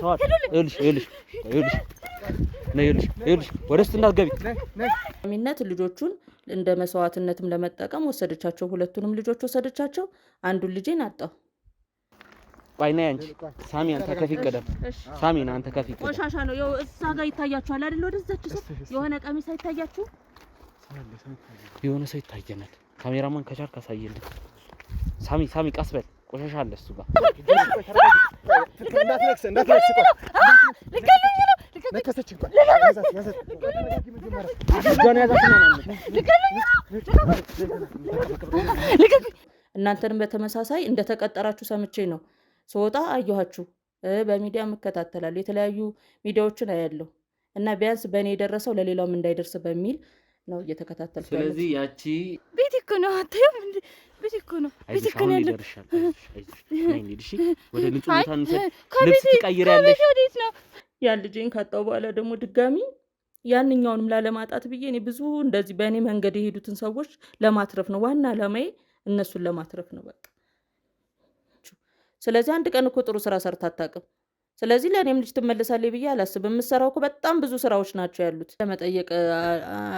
ሰዋት ይልሽ ወደ ውስጥ እንዳትገቢ። ሚነት ልጆቹን እንደ መስዋዕትነትም ለመጠቀም ወሰደቻቸው። ሁለቱንም ልጆች ወሰደቻቸው። አንዱን ልጄን አጣው። ባይና አንቺ ሳሚ አንተ ከፊት ቀደም። ሳሚና አንተ ከፊት ቀደም። ቆሻሻ ነው ያው እዛ ጋር ይታያችኋል አይደል? ወደዛች የሆነ ቀሚስ አይታያችሁ? የሆነ ሰው ይታየናል። ካሜራማን ከቻልክ አሳየልን። ሳሚ ቀስ በል። ቆሻሻ አለ እሱ ጋር። እንዳትነክስ ነከሰች እንኳን እናንተንም በተመሳሳይ እንደተቀጠራችሁ ሰምቼ ነው ስወጣ አየኋችሁ። በሚዲያ መከታተላለሁ፣ የተለያዩ ሚዲያዎችን አያለሁ እና ቢያንስ በእኔ የደረሰው ለሌላውም እንዳይደርስ በሚል ነው እየተከታተልኩ። ስለዚህ ያቺ ቤት እኮ ነው አታየም እንዴ? ቤት እኮ ነው ያለው። እሺ ወደ ንጹህ ቦታ ልብስ ትቀይሪያለሽ። ወዴት ነው ያን ልጄን ካጣው በኋላ ደግሞ ድጋሚ ያንኛውንም ላለማጣት ብዬ እኔ ብዙ እንደዚህ በእኔ መንገድ የሄዱትን ሰዎች ለማትረፍ ነው ዋና ዓላማዬ፣ እነሱን ለማትረፍ ነው በቃ። ስለዚህ አንድ ቀን እኮ ጥሩ ስራ ሰርታ አታውቅም። ስለዚህ ለእኔም ልጅ ትመለሳለች ብዬ አላስብም። የምሰራው እኮ በጣም ብዙ ስራዎች ናቸው ያሉት። ለመጠየቅ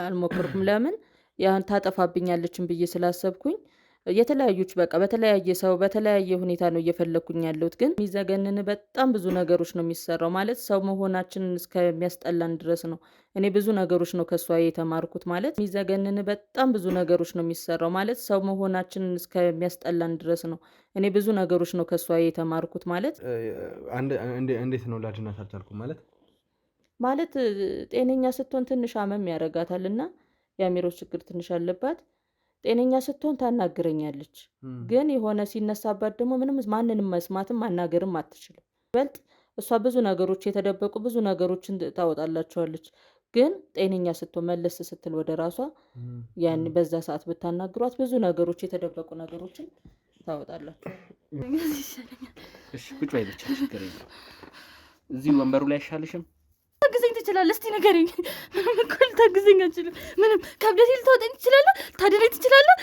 አልሞክርኩም። ለምን ያን ታጠፋብኛለችን ብዬ ስላሰብኩኝ የተለያዩች በቃ በተለያየ ሰው በተለያየ ሁኔታ ነው እየፈለኩኝ ያለሁት። ግን የሚዘገንን በጣም ብዙ ነገሮች ነው የሚሰራው። ማለት ሰው መሆናችንን እስከሚያስጠላን ድረስ ነው። እኔ ብዙ ነገሮች ነው ከሷ የተማርኩት። ማለት የሚዘገንን በጣም ብዙ ነገሮች ነው የሚሰራው። ማለት ሰው መሆናችንን እስከሚያስጠላን ድረስ ነው። እኔ ብዙ ነገሮች ነው ከሷ የተማርኩት። ማለት እንዴት ነው ላድናት አልቻልኩም? ማለት ጤነኛ ስትሆን ትንሽ አመም ያረጋታልና የአእምሮ ችግር ትንሽ አለባት። ጤነኛ ስትሆን ታናግረኛለች። ግን የሆነ ሲነሳባት ደግሞ ምንም ማንንም መስማትም ማናገርም አትችልም። በልጥ እሷ ብዙ ነገሮች የተደበቁ ብዙ ነገሮችን ታወጣላቸዋለች። ግን ጤነኛ ስትሆን መለስ ስትል ወደ ራሷ ያን በዛ ሰዓት ብታናግሯት ብዙ ነገሮች የተደበቁ ነገሮችን ታወጣላቸዋለች። እሺ ቁጭ በይ ብቻ ችግር የለም። እዚህ ወንበሩ ላይ አይሻልሽም? ታግዘኝ ትችላለህ? እስቲ ንገረኝ። ምንም እኮ ልታግዘኝ አልችልም። ምንም ከብደት ልታወጣኝ ትችላለህ? ታድነኝ ትችላለህ?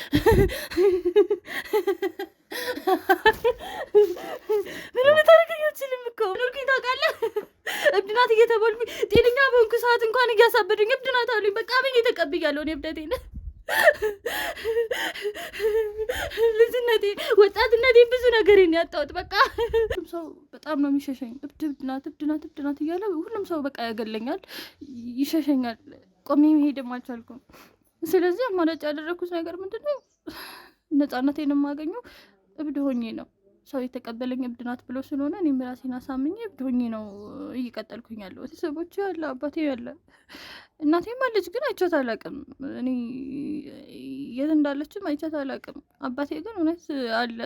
ምንም ልታደርገኝ አልችልም እኮ ኖርኩኝ። ታውቃለህ እብድ ናት እየተባልኩኝ ጤነኛ በሆንኩ ሰዓት እንኳን እያሳበዱኝ እብድ ናት አሉኝ። በቃ አመኝ ተቀብያለሁ እኔ እብደቴን። ልጅነቴ ወጣትነቴ ብዙ ነገሬን ያጣሁት። በቃ ሰው በጣም ነው የሚሸሸኝ። እብድ ናት እያለ ሁሉም ሰው በቃ ያገለኛል፣ ይሸሸኛል። ቆሜ መሄድም አልቻልኩም። ስለዚህ አማራጭ ያደረኩት ነገር ምንድን ነው? ነፃነቴን የማገኘው እብድ ሆኜ ነው። ሰው የተቀበለኝ እብድ ናት ብሎ ስለሆነ እኔም ራሴን አሳምኜ እብድ ሆኜ ነው እየቀጠልኩኝ ያለው። ቤተሰቦቼ ያለ አባቴ ያለ እናቴም አለች፣ ግን አይቻት አላውቅም። እኔ የት እንዳለችም አይቻት አላውቅም። አባቴ ግን እውነት አለ።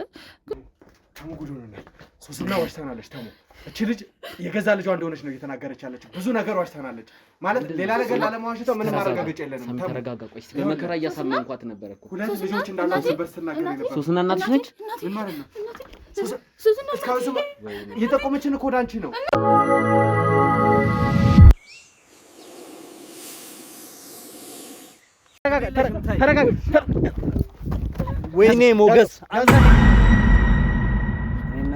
ተሙ ጉድ ሆነናል። ሶስና ዋሽታናለች። ተሙ እቺ ልጅ የገዛ ልጇ እንደሆነች ነው እየተናገረች ያለችው። ብዙ ነገር ዋሽታናለች። ማለት ሌላ ነገር ላለማዋሸቷ ምንም ማረጋገጫ የለንም። ተረጋጋ። ቆይ በመከራ እያሳመንኳት ነበር እኮ ሁለት ልጆች እንዳሏት በስተናገር ነበር። ሶስና እናትሽ ነች? ምን ማለት ነው? ሶስና እየጠቆመችን እኮ ወደ አንቺ ነው። ተረጋጋ። ወይኔ ሞገስ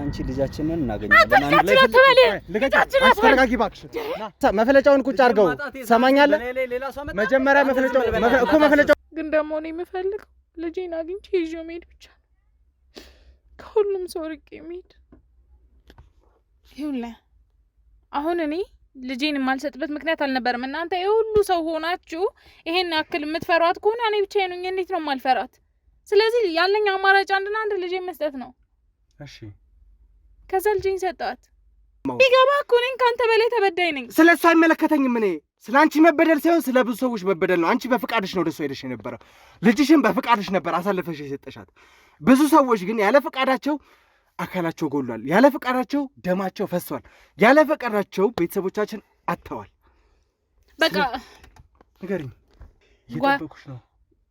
አንቺ ልጃችንን እናገኛለን። አንድ ላይ ተረጋጊ እባክሽ። መፈለጫውን ቁጭ አድርገው ሰማኛለህ? መጀመሪያ መፈለጫው ግን ደግሞ እኔ የምፈልገው ልጄን አግኝቼ ይዤው መሄድ ብቻ ነው። ከሁሉም ሰው ርቄ መሄድ። ይኸውልህ አሁን እኔ ልጄን የማልሰጥበት ምክንያት አልነበረም። እናንተ የሁሉ ሰው ሆናችሁ ይሄን ያክል የምትፈሯት ከሆነ እኔ ብቻዬን ነኝ። እንዴት ነው የማልፈራት? ስለዚህ ያለኝ አማራጭ አንድና አንድ ልጄን መስጠት ነው። እሺ ከዛ ልጄን ሰጣት። ቢገባ እኮ እኔን ከአንተ በላይ ተበዳይ ነኝ። ስለ እሱ አይመለከተኝም። እኔ ስለ አንቺ መበደል ሳይሆን ስለ ብዙ ሰዎች መበደል ነው። አንቺ በፍቃድሽ ነው ወደ እሷ ሄደሽ የነበረው። ልጅሽን በፍቃድሽ ነበር አሳልፈሽ የሰጠሻት። ብዙ ሰዎች ግን ያለ ፍቃዳቸው አካላቸው ጎሏል፣ ያለ ፍቃዳቸው ደማቸው ፈሷል፣ ያለ ፍቃዳቸው ቤተሰቦቻችን አጥተዋል። በቃ ንገሪኝ፣ እየጠበኩሽ ነው።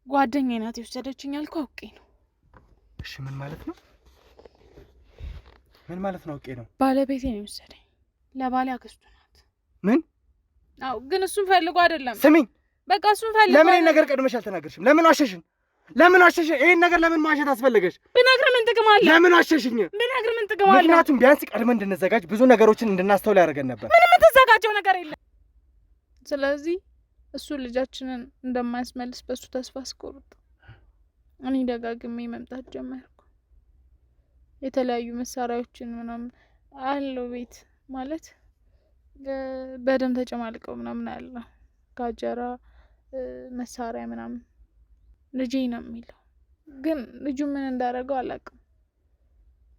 ጓደኛዬ ናት የወሰደችኝ ያልኩህ አውቄ ነው። እሺ ምን ማለት ነው? ምን ማለት ነው? አውቄ ነው። ባለቤቴ ነው የወሰደኝ። ለባሌ አክስቱ ናት። ምን? አዎ ግን እሱን ፈልጎ አይደለም። ስሚኝ፣ በቃ እሱን ፈልጎ። ለምን ነገር ቀድመሽ አልተናገርሽም? ለምን ዋሸሽን? ለምን አሸሽ? ይሄን ነገር ለምን ማሸት አስፈለገሽ? ብነግርህ ምን ጥቅም አለ? ለምን አሸሽኝ? ብነግርህ ምን ጥቅም አለ? ምክንያቱም ቢያንስ ቀድመን እንድንዘጋጅ ብዙ ነገሮችን እንድናስተውል ያደርገን ነበር። ምንም የምትዘጋጀው ነገር የለም። ስለዚህ እሱ ልጃችንን እንደማያስመልስ በሱ ተስፋ አስቆርጥ እኔ ደጋግሜ መምጣት ጀመርኩ። የተለያዩ መሳሪያዎችን ምናምን አለው ቤት ማለት በደም ተጨማልቀው ምናምን አለ ጋጀራ መሳሪያ ምናምን ልጄ ነው የሚለው ግን ልጁ ምን እንዳደረገው አላውቅም።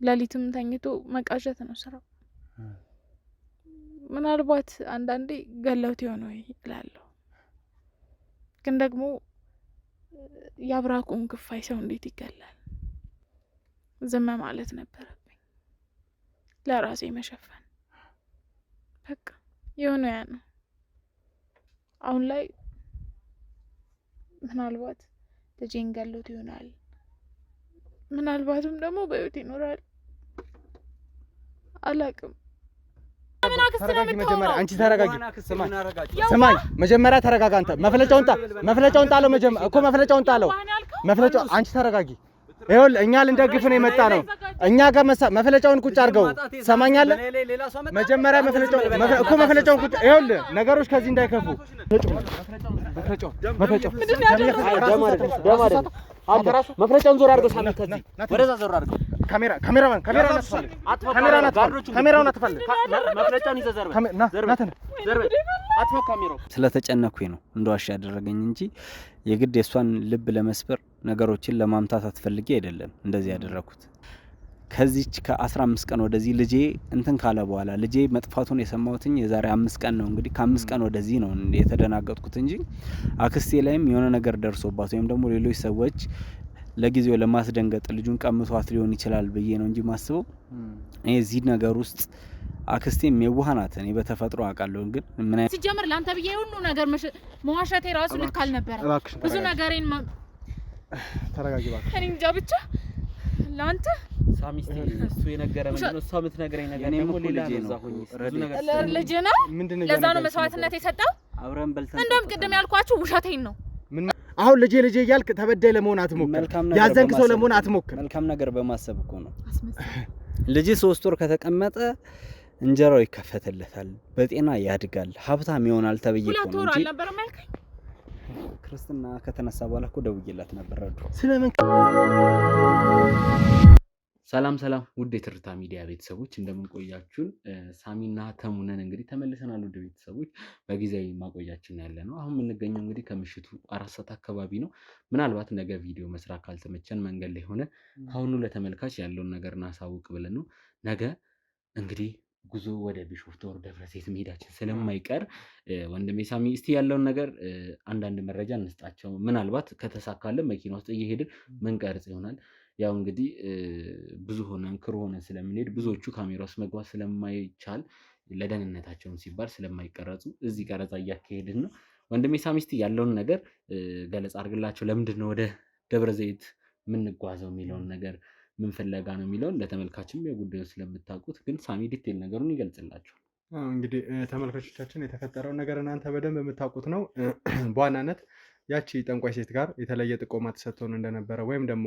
ሌሊትም ተኝቶ መቃዠት ነው ስራው። ምናልባት አንዳንዴ ገለውት የሆነ ወይ እላለሁ። ግን ደግሞ የአብራኩን ክፋይ ሰው እንዴት ይገላል? ዝም ማለት ነበረብኝ፣ ለራሴ መሸፈን በቃ የሆነ ያ ነው። አሁን ላይ ምናልባት ልጄን ገሎት ይሆናል፣ ምናልባትም ደግሞ በህይወት ይኖራል፣ አላውቅም። ተረጋጊ መጀመሪያ። አንቺ ተረጋጊ። ስማኝ መጀመሪያ ተረጋጋ። አንተ መፍለጫውን ጣለው መጀመሪያ እኮ መፍለጫውን ጣለው። መፍለጫው አንቺ ተረጋጊ። ይኸውልህ እኛ ልንደግፍ ነው የመጣ ነው። እኛ ጋር መፍለጫውን ቁጭ አድርገው ሰማኛለህ። መጀመሪያ መፍለጫውን ቁጭ ይኸውልህ ነገሮች ከዚህ እንዳይከፉ መፍለጫውን ዞር አድርገው ሳሚ ከዚህ ወደዛ ዞር አድርገው ካሜራውን አጥፋልህ። መፍለጫውን ይዘህ ዘርበል አጥፋው ካሜራው። ስለተጨነኩኝ ነው እንደዋሽ ያደረገኝ እንጂ የግድ የሷን ልብ ለመስበር ነገሮችን ለማምታታት ፈልጌ አይደለም እንደዚህ ያደረኩት። ከዚች ከ15 ቀን ወደዚህ ልጄ እንትን ካለ በኋላ ልጄ መጥፋቱን የሰማሁትኝ የዛሬ 5 ቀን ነው። እንግዲህ ከ5 ቀን ወደዚህ ነው የተደናገጥኩት እንጂ አክስቴ ላይም የሆነ ነገር ደርሶባት ወይም ደግሞ ሌሎች ሰዎች ለጊዜው ለማስደንገጥ ልጁን ቀምቷት ሊሆን ይችላል ብዬ ነው እንጂ ማስበው እዚህ ነገር ውስጥ አክስቴም የዋህ ናት። እኔ በተፈጥሮ አውቃለሁ። ግን ምን አይነት ሲጀምር ላንተ ብዬ ሁሉ ነገር መዋሸቴ ራሱ ልክ አልነበረ። ብዙ ነገሬን ተረጋጊ እባክሽ። እኔ እንጃ ብቻ ላንተ ሳሚስቲ እሱ የነገረ ምንድን ነው? እሷ የምትነግረኝ ነገር ደግሞ ሌላ ነው። ልጅ ነው። ለዛ ነው መስዋዕትነት የሰጠው። አብረን በልተን እንደውም ቅድም ያልኳችሁ ውሸቴን ነው። አሁን ልጄ እያልክ ተበዳይ ለመሆን አትሞክር። ያዘንክ ሰው ለመሆን አትሞክር። መልካም ነገር በማሰብ እኮ ነው። ልጅ 3 ወር ከተቀመጠ እንጀራው ይከፈትለታል፣ በጤና ያድጋል፣ ሀብታም ይሆናል ተብዬ እኮ ነው እንጂ 2 ወር አልነበረም ያልከኝ? ክርስትና ከተነሳ በኋላ እኮ ደውዬላት ነበር። ረዱ ስለምን ሰላም ውድ የትርታ ሚዲያ ቤተሰቦች እንደምን ቆያችሁን? ሳሚና ተሙነን እንግዲህ ተመልሰናል። ውድ ቤተሰቦች በጊዜያዊ ማቆያችን ያለ ነው። አሁን የምንገኘው እንግዲህ ከምሽቱ 4 ሰዓት አካባቢ ነው። ምናልባት ነገ ቪዲዮ መስራት ካልተመቸን መንገድ ላይ ሆነ አሁኑ ለተመልካች ያለውን ነገር እናሳውቅ ብለን ነው። ነገ እንግዲህ ጉዞ ወደ ቢሾፍቱ ወደ ደብረ ዘይት መሄዳችን ስለማይቀር ወንድሜ ሳሚ እስቲ ያለውን ነገር አንዳንድ መረጃ እንስጣቸው። ምናልባት ከተሳካለን መኪና ውስጥ እየሄድን ምን ቀርጽ ይሆናል። ያው እንግዲህ ብዙ ሆነን ክሩ ሆነን ስለምንሄድ ብዙዎቹ ካሜራ ውስጥ መግባት ስለማይቻል ለደህንነታቸውም ሲባል ስለማይቀረጹ እዚህ ቀረጻ እያካሄድን ነው። ወንድሜ ሳሚ እስቲ ያለውን ነገር ገለጻ አድርግላቸው። ለምንድን ነው ወደ ደብረ ዘይት የምንጓዘው የሚለውን ነገር ምን ፍለጋ ነው የሚለውን ለተመልካችም የጉዳዩ ስለምታውቁት፣ ግን ሳሚ ዲቴል ነገሩን ይገልጽላቸው። እንግዲህ ተመልካቾቻችን የተፈጠረውን ነገር እናንተ በደንብ የምታውቁት ነው። በዋናነት ያቺ ጠንቋይ ሴት ጋር የተለየ ጥቆማ ተሰጥቶን እንደነበረ ወይም ደግሞ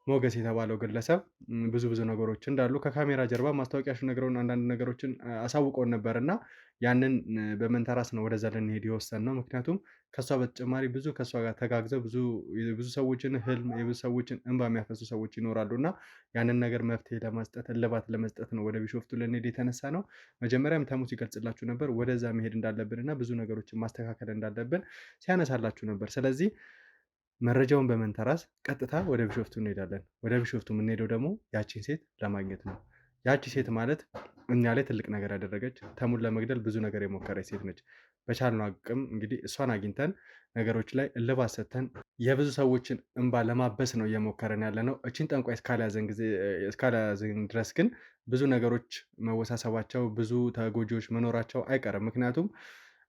ሞገስ የተባለው ግለሰብ ብዙ ነገሮች እንዳሉ ከካሜራ ጀርባ ማስታወቂያሽን ነግረውን አንዳንድ ነገሮችን አሳውቀውን ነበር እና ያንን በመንተራስ ነው ወደዛ ልንሄድ የወሰንነው። ምክንያቱም ከሷ በተጨማሪ ብዙ ከሷ ጋር ተጋግዘው ብዙ ሰዎችን ህልም የብዙ ሰዎችን እንባ የሚያፈሱ ሰዎች ይኖራሉ እና ያንን ነገር መፍትሄ ለመስጠት እልባት ለመስጠት ነው ወደ ቢሾፍቱ ልንሄድ የተነሳ ነው። መጀመሪያም ተሙ ሲገልጽላችሁ ነበር ወደዛ መሄድ እንዳለብን እና ብዙ ነገሮችን ማስተካከል እንዳለብን ሲያነሳላችሁ ነበር። ስለዚህ መረጃውን በመንተራስ ቀጥታ ወደ ቢሾፍቱ እንሄዳለን። ወደ ቢሾፍቱ የምንሄደው ደግሞ ያቺን ሴት ለማግኘት ነው። ያቺ ሴት ማለት እኛ ላይ ትልቅ ነገር ያደረገች ተሙን ለመግደል ብዙ ነገር የሞከረች ሴት ነች። በቻልነው አቅም እንግዲህ እሷን አግኝተን ነገሮች ላይ እልባት ሰጥተን የብዙ ሰዎችን እንባ ለማበስ ነው እየሞከረን ያለ ነው። እቺን ጠንቋይ እስካልያዘን ድረስ ግን ብዙ ነገሮች መወሳሰባቸው፣ ብዙ ተጎጂዎች መኖራቸው አይቀርም። ምክንያቱም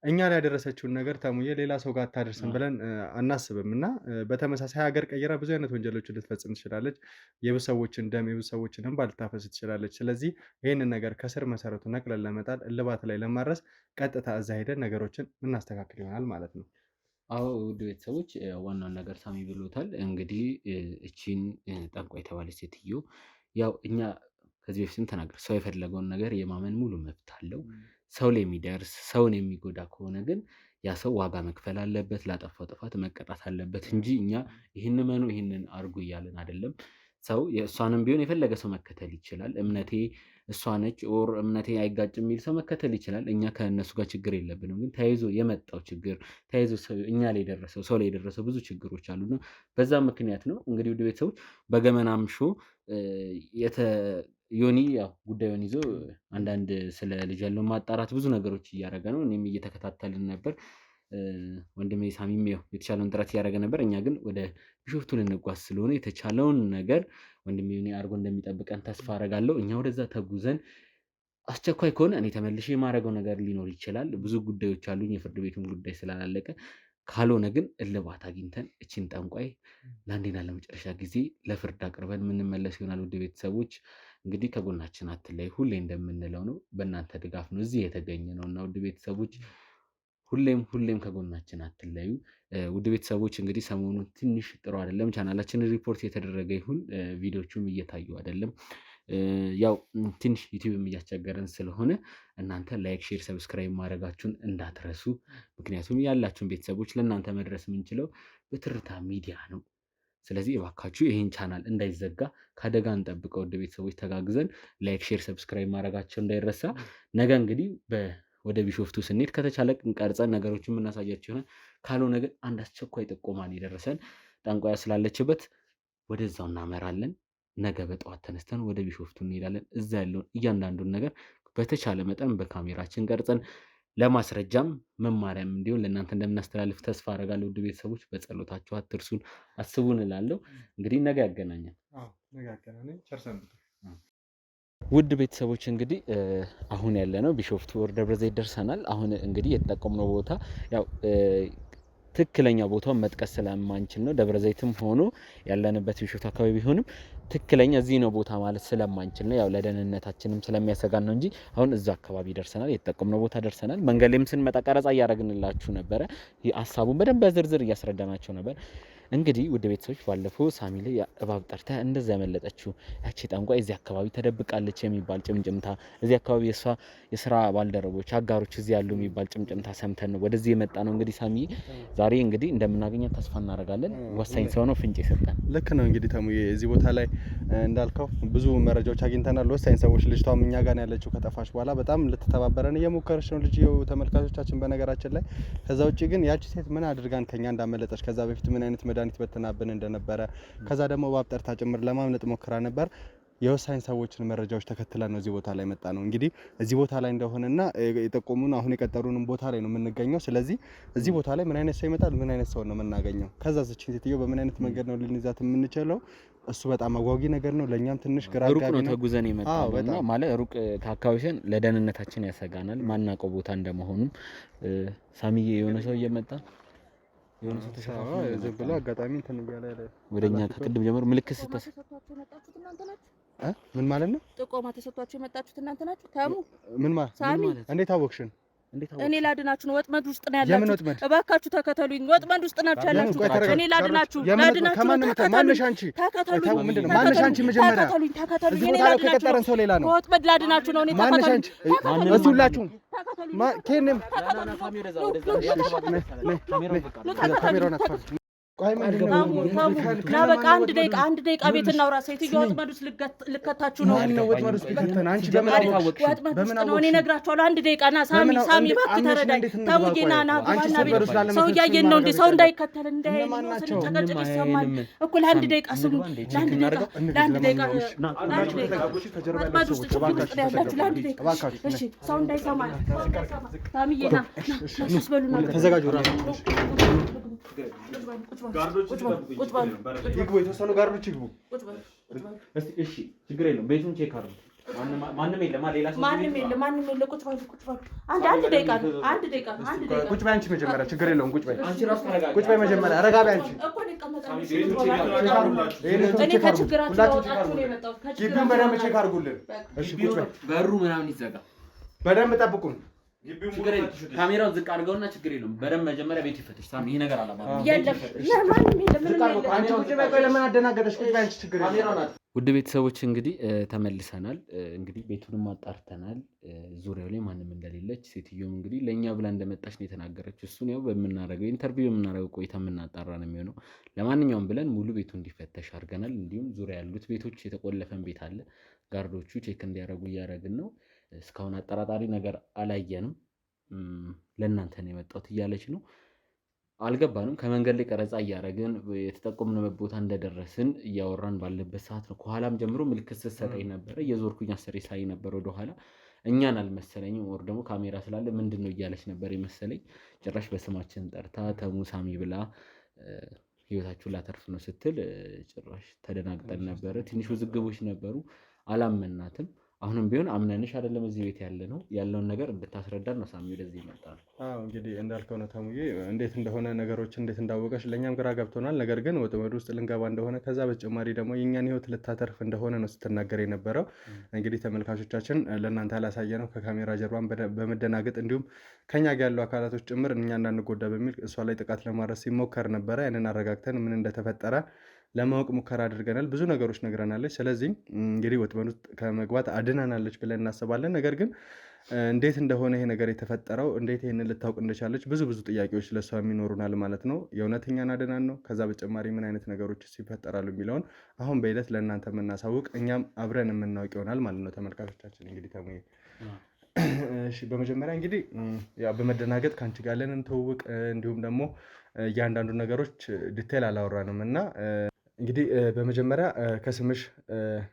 እኛ ላይ ያደረሰችውን ነገር ተሙዬ ሌላ ሰው ጋር አታደርስም ብለን አናስብም እና በተመሳሳይ ሀገር ቀይራ ብዙ አይነት ወንጀሎችን ልትፈጽም ትችላለች። የብዙ ሰዎችን ደም የብዙ ሰዎችን እንባ ልታፈስ ትችላለች። ስለዚህ ይህንን ነገር ከስር መሰረቱ ነቅለን ለመጣል እልባት ላይ ለማድረስ ቀጥታ እዛ ሄደን ነገሮችን እናስተካክል ይሆናል ማለት ነው። አዎ ውድ ቤተሰቦች ዋናውን ነገር ሳሚ ብሎታል። እንግዲህ እቺን ጠንቋይ የተባለች ሴትዮ ያው እኛ ከዚህ በፊትም ተናገር ሰው የፈለገውን ነገር የማመን ሙሉ መብት አለው። ሰው ላይ የሚደርስ ሰውን የሚጎዳ ከሆነ ግን ያ ሰው ዋጋ መክፈል አለበት፣ ላጠፋው ጥፋት መቀጣት አለበት እንጂ እኛ ይህን መኑ ይህንን አርጉ እያለን አይደለም። ሰው የእሷንም ቢሆን የፈለገ ሰው መከተል ይችላል። እምነቴ እሷ ነች ኦር እምነቴ አይጋጭም የሚል ሰው መከተል ይችላል። እኛ ከእነሱ ጋር ችግር የለብንም። ግን ተያይዞ የመጣው ችግር ተያይዞ እኛ ላይ የደረሰው ሰው ላይ የደረሰው ብዙ ችግሮች አሉና በዛ ምክንያት ነው እንግዲህ ውድ ቤተሰቦች በገመናም ሾ ዮኒ ያው ጉዳዩን ይዞ አንዳንድ ስለ ልጅ ያለው ማጣራት ብዙ ነገሮች እያደረገ ነው። እኔም እየተከታተልን ነበር። ወንድሜ ሳሚም ያው የተቻለውን ጥረት እያደረገ ነበር። እኛ ግን ወደ ቢሾፍቱ ልንጓዝ ስለሆነ የተቻለውን ነገር ወንድሜ ዮኒ አድርጎ እንደሚጠብቀን ተስፋ አደርጋለሁ። እኛ ወደዛ ተጉዘን አስቸኳይ ከሆነ እኔ ተመልሼ የማደርገው ነገር ሊኖር ይችላል። ብዙ ጉዳዮች አሉኝ፣ የፍርድ ቤቱን ጉዳይ ስላላለቀ። ካልሆነ ግን እልባት አግኝተን እችን ጠንቋይ ለአንዴና ለመጨረሻ ጊዜ ለፍርድ አቅርበን የምንመለስ ይሆናል። ውድ ቤተሰቦች እንግዲህ ከጎናችን አትለይ፣ ሁሌ እንደምንለው ነው። በእናንተ ድጋፍ ነው እዚህ የተገኘ ነው እና ውድ ቤተሰቦች ሁሌም ከጎናችን አትለዩ። ውድ ቤተሰቦች እንግዲህ ሰሞኑን ትንሽ ጥሩ አይደለም። ቻናላችን ሪፖርት የተደረገ ይሁን ቪዲዮቹም እየታዩ አይደለም። ያው ትንሽ ዩቲዩብም እያስቸገረን ስለሆነ እናንተ ላይክ፣ ሼር፣ ሰብስክራይብ ማድረጋችሁን እንዳትረሱ። ምክንያቱም ያላችሁን ቤተሰቦች ለእናንተ መድረስ የምንችለው በትርታ ሚዲያ ነው። ስለዚህ እባካችሁ ይህን ቻናል እንዳይዘጋ ከአደጋ እንጠብቀው። ውድ ቤተሰቦች ተጋግዘን ላይክ፣ ሼር፣ ሰብስክራይብ ማድረጋቸው እንዳይረሳ። ነገ እንግዲህ ወደ ቢሾፍቱ ስንሄድ ከተቻለ ቀርጸን ነገሮችን የምናሳያቸው ይሆናል። ካልሆነ ግን አንድ አስቸኳይ ጥቆማን የደረሰን ጠንቋያ ስላለችበት ወደዛው እናመራለን። ነገ በጠዋት ተነስተን ወደ ቢሾፍቱ እንሄዳለን። እዛ ያለውን እያንዳንዱን ነገር በተቻለ መጠን በካሜራችን ቀርጸን ለማስረጃም መማሪያም እንዲሆን ለእናንተ እንደምናስተላልፍ ተስፋ አደርጋለሁ። ውድ ቤተሰቦች በጸሎታችሁ አትርሱን፣ አስቡን እላለሁ። እንግዲህ ነገ ያገናኛል። ውድ ቤተሰቦች እንግዲህ አሁን ያለ ነው ቢሾፍቱ ወር ደብረ ዘይት ደርሰናል። አሁን እንግዲህ የተጠቀምነው ቦታ ያው ትክክለኛ ቦታውን መጥቀስ ስለማንችል ነው። ደብረ ዘይትም ሆኖ ያለንበት ቢሾፍቱ አካባቢ ቢሆንም ትክክለኛ እዚህ ነው ቦታ ማለት ስለማንችል ነው። ያው ለደህንነታችንም ስለሚያሰጋን ነው እንጂ አሁን እዛ አካባቢ ደርሰናል። የተጠቀምነው ቦታ ደርሰናል። መንገድ ላይም ስንመጣ ቀረጻ እያደረግንላችሁ ነበረ። ሀሳቡን በደንብ በዝርዝር እያስረዳናቸው ነበር። እንግዲህ ውድ ቤተሰቦች ባለፈው ሳሚ ላይ እባብ ጠርታ እንደዛ ያመለጠችው ያቺ ጠንቋይ እዚህ አካባቢ ተደብቃለች የሚባል ጭምጭምታ፣ እዚህ አካባቢ የሷ የስራ ባልደረቦች አጋሮች እዚህ ያሉ የሚባል ጭምጭምታ ሰምተን ነው ወደዚህ የመጣ ነው። እንግዲህ ሳሚ ዛሬ እንግዲህ እንደምናገኛት ተስፋ እናደርጋለን። ወሳኝ ሰው ነው፣ ፍንጭ ይሰጣል። ልክ ነው። እንግዲህ ተሙዬ እዚህ ቦታ ላይ እንዳልከው ብዙ መረጃዎች አግኝተናል። ወሳኝ ሰዎች፣ ልጅቷም እኛ ጋር ያለችው ከጠፋች በኋላ በጣም ልትተባበረን እየሞከረች ነው ልጅየው ተመልካቾቻችን። በነገራችን ላይ ከዛ ውጭ ግን ያቺ ሴት ምን አድርጋን ከኛ እንዳመለጠች ከዛ በፊት ምን አይነት መድኃኒት በተናበን እንደነበረ ከዛ ደግሞ እባብ ጠርታ ጭምር ለማምለጥ ሞክራ ነበር። የወሳኝ ሰዎችን መረጃዎች ተከትለን ነው እዚህ ቦታ ላይ መጣ ነው። እንግዲህ እዚህ ቦታ ላይ እንደሆነና የጠቆሙን አሁን የቀጠሩንም ቦታ ላይ ነው የምንገኘው። ስለዚህ እዚህ ቦታ ላይ ምን አይነት ሰው ይመጣል፣ ምን አይነት ሰው ነው የምናገኘው፣ ከዛ እቺን ሴትዮ በምን አይነት መንገድ ነው ልንይዛት የምንችለው፣ እሱ በጣም አጓጊ ነገር ነው። ለኛም ትንሽ ግራ አጋቢ ነው። ተጉዘን የመጣውና ማለት ሩቅ ከአካባቢሽን ለደህንነታችን ያሰጋናል። ማናውቀው ቦታ እንደመሆኑም ሳሚዬ የሆነ ሰው እየመጣ የሆነ ሰው ተሸፋፍኖ ዝም ብሎ አጋጣሚ እንትን እያለ ወደኛ ከቅድም ጀምሮ ምልክት ምን ማለት ነው? ጥቆማ ተሰጥቷችሁ የመጣችሁት እናንተ ናችሁ? ታሙ ምን ማለት ሳሚ እንዴት አወቅሽን? እኔ ላድናችሁ ነው። ወጥመድ ውስጥ ነው ያላችሁ። እባካችሁ ተከተሉኝ። ወጥመድ ውስጥ ናችሁ ያላችሁ። እኔ ላድናችሁ ነው። ማነሽ አንቺ? ተከተሉኝ። ምንድነው ማነሽ አንቺ? መጀመሪያ ተከተሉኝ። እኔ ላድናችሁ ከቀጠረን ሰው ሌላ ነው። ወጥመድ ላድናችሁ ነው። እኔ ማነሽ አንቺ? እዚህ ሁላችሁ ከኔም ካሜራውን አጥፋ። በቃ አንድ ደቂቃ ቤት እናውራ። ሴትዮ ወጥመድ ውስጥ ልከታችሁ ነው። ወጥመድ ውስጥ ከተና አንቺ ወጥመድ ውስጥ ነው። እኔ እነግራችኋለሁ። አንድ ደቂቃ ና ሳሚ እባክህ ተረዳኝ። ተሙጌና ና ግባና ቤት ሰው እያየን ነው እንዴ? ሰው እንዳይከተል ስንጨቀጭቅ ይሰማል እኮ። ለአንድ ደቂቃ ስሙ። ለአንድ ደቂቃ ወጥመድ ውስጥ ያላችሁ ለአንድ ደቂቃ እሺ። ሰው እንዳይሰማ ሳሚዬ ና በሉና ተዘጋጁ። ይግቡ፣ የተወሰኑ ጋርዶች ይግቡ። እሺ ችግር የለውም። ቤቱን ቼክ አድርጉ። ማንም የለም። ቁጭ በሉ። አንድ ደቂቃ ነው። ቁጭ በይ አንቺ መጀመሪያ። ችግር የለውም። ቁጭ በይ መጀመሪያ። ረጋ በይ አንቺ። እኔ ከችግራችሁ ለወጣችሁ ነው የመጣሁት። ግቢውን በደንብ ቼክ አድርጉልን። እሺ ቁጭ በይ። በሩ ምናምን ይዘጋ። በደንብ ጠብቁን። ካሜራውን ዝቅ አድርገውና ችግር የለውም። በደንብ መጀመሪያ ቤት ይፈትሽ። ሳሚ ይሄ ነገር አላማ ውድ ቤተሰቦች እንግዲህ ተመልሰናል። እንግዲህ ቤቱንም አጣርተናል። ዙሪያው ላይ ማንም እንደሌለች ሴትዮም እንግዲህ ለእኛ ብላ እንደመጣች ነው የተናገረችው። እሱን ያው በምናደርገው ኢንተርቪው የምናደርገው ቆይታ የምናጣራ ነው የሚሆነው። ለማንኛውም ብለን ሙሉ ቤቱ እንዲፈተሽ አድርገናል። እንዲሁም ዙሪያ ያሉት ቤቶች የተቆለፈን ቤት አለ፣ ጋርዶቹ ቼክ እንዲያደርጉ እያደረግን ነው። እስካሁን አጠራጣሪ ነገር አላየንም። ለእናንተ ነው የመጣሁት እያለች ነው። አልገባንም። ከመንገድ ላይ ቀረጻ እያደረግን የተጠቆምንበት ቦታ እንደደረስን እያወራን ባለበት ሰዓት ነው ከኋላም ጀምሮ ምልክት ስትሰጠኝ ነበረ። እየዞርኩኝ አስሬ ሳይ ነበር ወደኋላ። እኛን አልመሰለኝም። ወር ደግሞ ካሜራ ስላለ ምንድን ነው እያለች ነበር የመሰለኝ። ጭራሽ በስማችን ጠርታ ተሙ ሳሚ ብላ ህይወታችሁን ላተርፍ ነው ስትል ጭራሽ ተደናግጠን ነበረ። ትንሽ ውዝግቦች ነበሩ። አላመናትም። አሁንም ቢሆን አምነንሽ አይደለም እዚህ ቤት ያለውን ነገር እንድታስረዳን ነው ሳሚ ወደዚህ ይመጣል። እንግዲህ እንዳልከው ነው ተሙዬ፣ እንዴት እንደሆነ ነገሮች እንዴት እንዳወቀሽ ለእኛም ግራ ገብቶናል። ነገር ግን ወጥመድ ውስጥ ልንገባ እንደሆነ ከዛ በተጨማሪ ደግሞ የእኛን ህይወት ልታተርፍ እንደሆነ ነው ስትናገር የነበረው። እንግዲህ ተመልካቾቻችን ለእናንተ ያላሳየ ነው ከካሜራ ጀርባን በመደናገጥ እንዲሁም ከኛ ጋር ያሉ አካላቶች ጭምር እኛ እንዳንጎዳ በሚል እሷ ላይ ጥቃት ለማድረስ ሲሞከር ነበረ። ያንን አረጋግተን ምን እንደተፈጠረ ለማወቅ ሙከራ አድርገናል። ብዙ ነገሮች ነግረናለች። ስለዚህ እንግዲህ ወጥመድ ውስጥ ከመግባት አድናናለች ብለን እናስባለን። ነገር ግን እንዴት እንደሆነ ይሄ ነገር የተፈጠረው እንዴት ይህንን ልታውቅ እንደቻለች ብዙ ጥያቄዎች ለሷ የሚኖሩናል ማለት ነው። የእውነተኛን አድናን ነው? ከዛ በተጨማሪ ምን አይነት ነገሮች ይፈጠራሉ የሚለውን አሁን በሂደት ለእናንተ የምናሳውቅ እኛም አብረን የምናውቅ ይሆናል ማለት ነው። ተመልካቾቻችን እንግዲህ ተሙዬ፣ በመጀመሪያ እንግዲህ ያው በመደናገጥ ከአንቺ ጋር ያለንን ትውውቅ እንዲሁም ደግሞ እያንዳንዱ ነገሮች ዲቴል አላወራንም እና እንግዲህ በመጀመሪያ ከስምሽ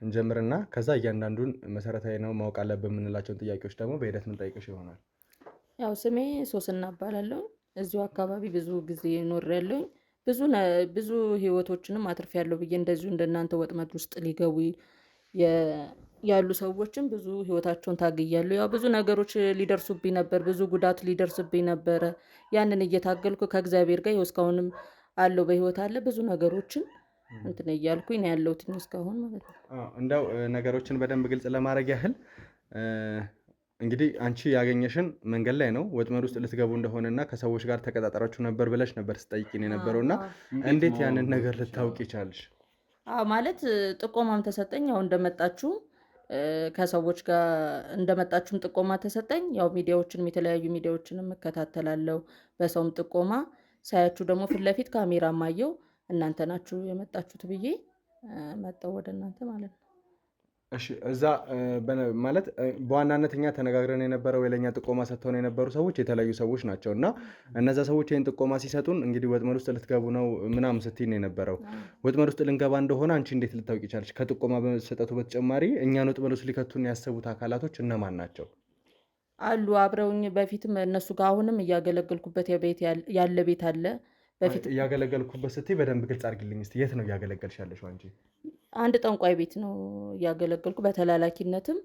እንጀምርና ከዛ እያንዳንዱን መሰረታዊ ነው ማወቅ አለብን የምንላቸውን ጥያቄዎች ደግሞ በሂደት ምንጠይቅሽ ይሆናል። ያው ስሜ ሶስና እባላለሁ። እዚሁ አካባቢ ብዙ ጊዜ ኖሬያለሁኝ። ብዙ ህይወቶችንም አትርፌያለሁ ብዬ እንደዚሁ እንደናንተ ወጥመድ ውስጥ ሊገቡ ያሉ ሰዎችም ብዙ ህይወታቸውን ታግያለሁ። ያው ብዙ ነገሮች ሊደርሱብኝ ነበር፣ ብዙ ጉዳት ሊደርስብኝ ነበረ። ያንን እየታገልኩ ከእግዚአብሔር ጋር ይኸው እስካሁንም አለው በህይወት አለ ብዙ ነገሮችን እንትን እያልኩኝ ነው ያለሁት እስካሁን ማለት ነው። እንደው ነገሮችን በደንብ ግልጽ ለማድረግ ያህል እንግዲህ አንቺ ያገኘሽን መንገድ ላይ ነው ወጥመድ ውስጥ ልትገቡ እንደሆነና ከሰዎች ጋር ተቀጣጠራችሁ ነበር ብለሽ ነበር ስጠይቂን የነበረውና እንዴት ያንን ነገር ልታውቂ ይቻልሽ? ማለት ጥቆማም ተሰጠኝ። ያው እንደመጣችሁ ከሰዎች ጋር እንደመጣችሁም ጥቆማ ተሰጠኝ። ያው ሚዲያዎችንም የተለያዩ ሚዲያዎችንም እከታተላለሁ። በሰውም ጥቆማ ሳያችሁ ደግሞ ፊት ለፊት ካሜራ ማየው እናንተ ናችሁ የመጣችሁት ብዬ መጣሁ ወደ እናንተ ማለት ነው። እሺ፣ እዛ ማለት በዋናነት እኛ ተነጋግረን የነበረው የለኛ ጥቆማ ሰጥተውን የነበሩ ሰዎች የተለያዩ ሰዎች ናቸው እና እነዛ ሰዎች ይህን ጥቆማ ሲሰጡን እንግዲህ ወጥመድ ውስጥ ልትገቡ ነው ምናምን ስትይ ነው የነበረው። ወጥመድ ውስጥ ልንገባ እንደሆነ አንቺ እንዴት ልታውቂ ቻለች? ከጥቆማ በመሰጠቱ በተጨማሪ እኛን ወጥመድ ውስጥ ሊከቱን ያሰቡት አካላቶች እነማን ናቸው? አሉ አብረውኝ በፊትም እነሱ ጋር አሁንም እያገለገልኩበት ያለ ቤት አለ። በፊት እያገለገልኩበት ስትይ በደንብ ግልጽ አድርጊልኝ እስኪ። የት ነው እያገለገልሽ ያለሽው አንቺ? አንድ ጠንቋይ ቤት ነው እያገለገልኩ በተላላኪነትም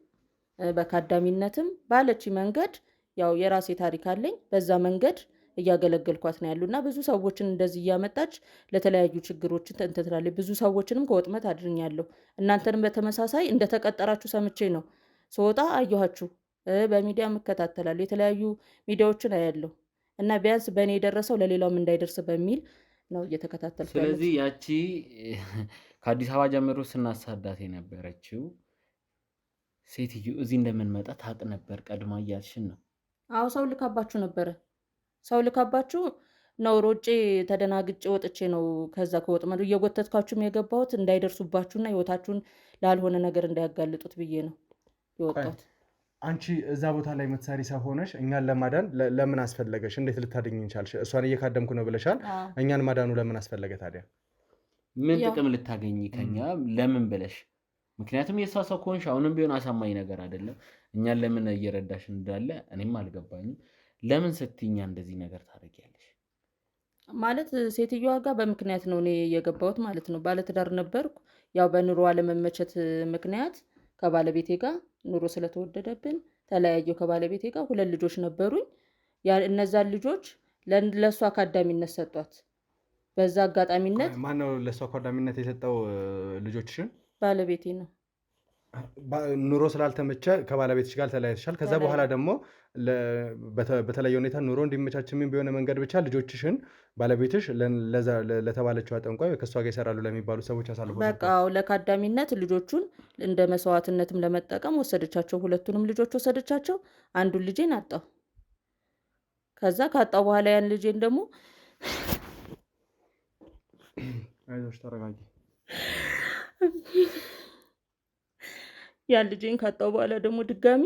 በካዳሚነትም ባለች መንገድ ያው የራሴ ታሪክ አለኝ። በዛ መንገድ እያገለገልኳት ነው ያሉና ብዙ ሰዎችን እንደዚህ እያመጣች ለተለያዩ ችግሮችን እንትን ትላለች። ብዙ ሰዎችንም ከወጥመድ አድርኛለሁ። እናንተንም በተመሳሳይ እንደተቀጠራችሁ ሰምቼ ነው ስወጣ አየኋችሁ። በሚዲያ እከታተላለሁ፣ የተለያዩ ሚዲያዎችን አያለሁ እና ቢያንስ በእኔ የደረሰው ለሌላውም እንዳይደርስ በሚል ነው እየተከታተልኩ። ስለዚህ ያቺ ከአዲስ አበባ ጀምሮ ስናሳዳት የነበረችው ሴትዮ እዚህ እንደምንመጣ ታውቅ ነበር ቀድማ እያልሽን ነው? አዎ፣ ሰው ልካባችሁ ነበረ። ሰው ልካባችሁ ነው። ሮጬ ተደናግጬ ወጥቼ ነው ከዛ ከወጥመዱ እየጎተትኳችሁም የገባሁት እንዳይደርሱባችሁና ህይወታችሁን ላልሆነ ነገር እንዳያጋልጡት ብዬ ነው የወጣሁት። አንቺ እዛ ቦታ ላይ የምትሰሪ ሰው ሆነሽ እኛን ለማዳን ለምን አስፈለገሽ? እንዴት ልታድኝ እንቻልሽ? እሷን እየካደምኩ ነው ብለሻል። እኛን ማዳኑ ለምን አስፈለገ ታዲያ? ምን ጥቅም ልታገኝ ከኛ ለምን ብለሽ? ምክንያቱም የእሷ ሰው ከሆንሽ አሁንም ቢሆን አሳማኝ ነገር አይደለም። እኛን ለምን እየረዳሽ እንዳለ እኔም አልገባኝም። ለምን ስትኛ እንደዚህ ነገር ታደርጊያለሽ? ማለት ሴትዮዋ ጋር በምክንያት ነው እኔ የገባሁት ማለት ነው። ባለትዳር ነበርኩ። ያው በኑሮ አለመመቸት ምክንያት ከባለቤቴ ጋር ኑሮ ስለተወደደብን ተለያየው። ከባለቤቴ ጋር 2 ልጆች ነበሩኝ። እነዛን ልጆች ለእሷ አካዳሚነት ሰጧት። በዛ አጋጣሚነት ማነው ለእሷ አካዳሚነት የሰጠው ልጆችሽን? ባለቤቴ ነው። ኑሮ ስላልተመቸ ከባለቤትሽ ጋር ተለያይተሻል። ከዛ በኋላ ደግሞ በተለየ ሁኔታ ኑሮ እንዲመቻች ምን ቢሆነ መንገድ ብቻ ልጆችሽን ባለቤትሽ ለተባለችው ጠንቋይ ከእሷ ጋር ይሰራሉ ለሚባሉ ሰዎች አሳልፎ በቃ ለካዳሚነት ልጆቹን እንደ መስዋዕትነትም ለመጠቀም ወሰደቻቸው። ሁለቱንም ልጆች ወሰደቻቸው። አንዱን ልጄን አጣሁ። ከዛ ካጣሁ በኋላ ያን ልጄን ደግሞ አይዞሽ ተረጋጊ። ያን ልጄን ካጣሁ በኋላ ደግሞ ድጋሚ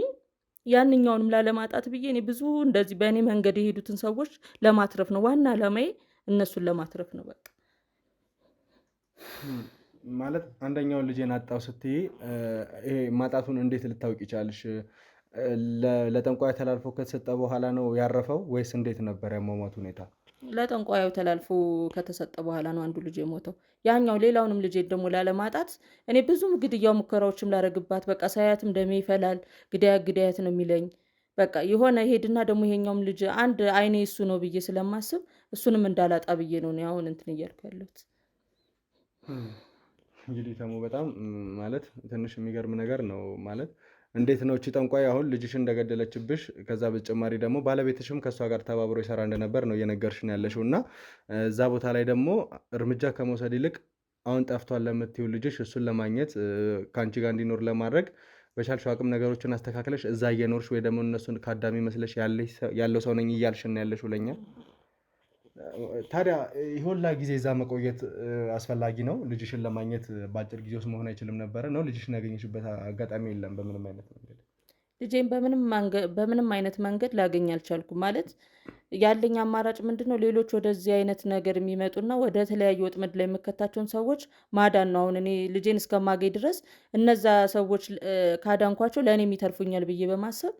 ያንኛውንም ላለማጣት ብዬ እኔ ብዙ እንደዚህ በእኔ መንገድ የሄዱትን ሰዎች ለማትረፍ ነው። ዋና ዓላማዬ እነሱን ለማትረፍ ነው። በቃ ማለት አንደኛውን ልጄን አጣሁ ስትይ ይሄ ማጣቱን እንዴት ልታውቂ ቻልሽ? ለጠንቋይ ተላልፎ ከተሰጠ በኋላ ነው ያረፈው ወይስ እንዴት ነበር ያሟሟት ሁኔታ? ለጠንቋዩ ተላልፎ ከተሰጠ በኋላ ነው አንዱ ልጅ የሞተው። ያኛው ሌላውንም ልጄ ደግሞ ላለማጣት እኔ ብዙ ግድያው ሙከራዎችም ላረግባት በቃ ሳያትም ደሜ ይፈላል። ግዳያት ነው የሚለኝ። በቃ የሆነ ሄድና ደግሞ ይሄኛውም ልጅ አንድ አይኔ እሱ ነው ብዬ ስለማስብ እሱንም እንዳላጣ ብዬ ነው አሁን እንትን እያልኩ ያለሁት። እንግዲህ ደግሞ በጣም ማለት ትንሽ የሚገርም ነገር ነው። ማለት እንዴት ነው እቺ ጠንቋይ አሁን ልጅሽን እንደገደለችብሽ፣ ከዛ በተጨማሪ ደግሞ ባለቤትሽም ከእሷ ጋር ተባብሮ ይሰራ እንደነበር ነው እየነገርሽን ያለሽው እና እዛ ቦታ ላይ ደግሞ እርምጃ ከመውሰድ ይልቅ አሁን ጠፍቷል ለምትይው ልጅሽ እሱን ለማግኘት ከአንቺ ጋር እንዲኖር ለማድረግ በቻልሽው አቅም ነገሮችን አስተካክለሽ እዛ እየኖርሽ ወይ ደግሞ እነሱን ካዳሚ መስለሽ ያለው ሰው ነኝ እያልሽን ያለሽው ለኛ። ታዲያ ይሁላ ጊዜ እዛ መቆየት አስፈላጊ ነው? ልጅሽን ለማግኘት በአጭር ጊዜ ውስጥ መሆን አይችልም ነበረ ነው? ልጅሽን ያገኘሽበት አጋጣሚ የለም በምንም አይነት መንገድ? ልጄን በምንም አይነት መንገድ ላገኝ አልቻልኩም። ማለት ያለኝ አማራጭ ምንድነው? ሌሎች ወደዚህ አይነት ነገር የሚመጡና ወደ ተለያዩ ወጥመድ ላይ የምከታቸውን ሰዎች ማዳን ነው። አሁን እኔ ልጄን እስከማገኝ ድረስ እነዛ ሰዎች ካዳንኳቸው ለእኔም ይተርፉኛል ብዬ በማሰብ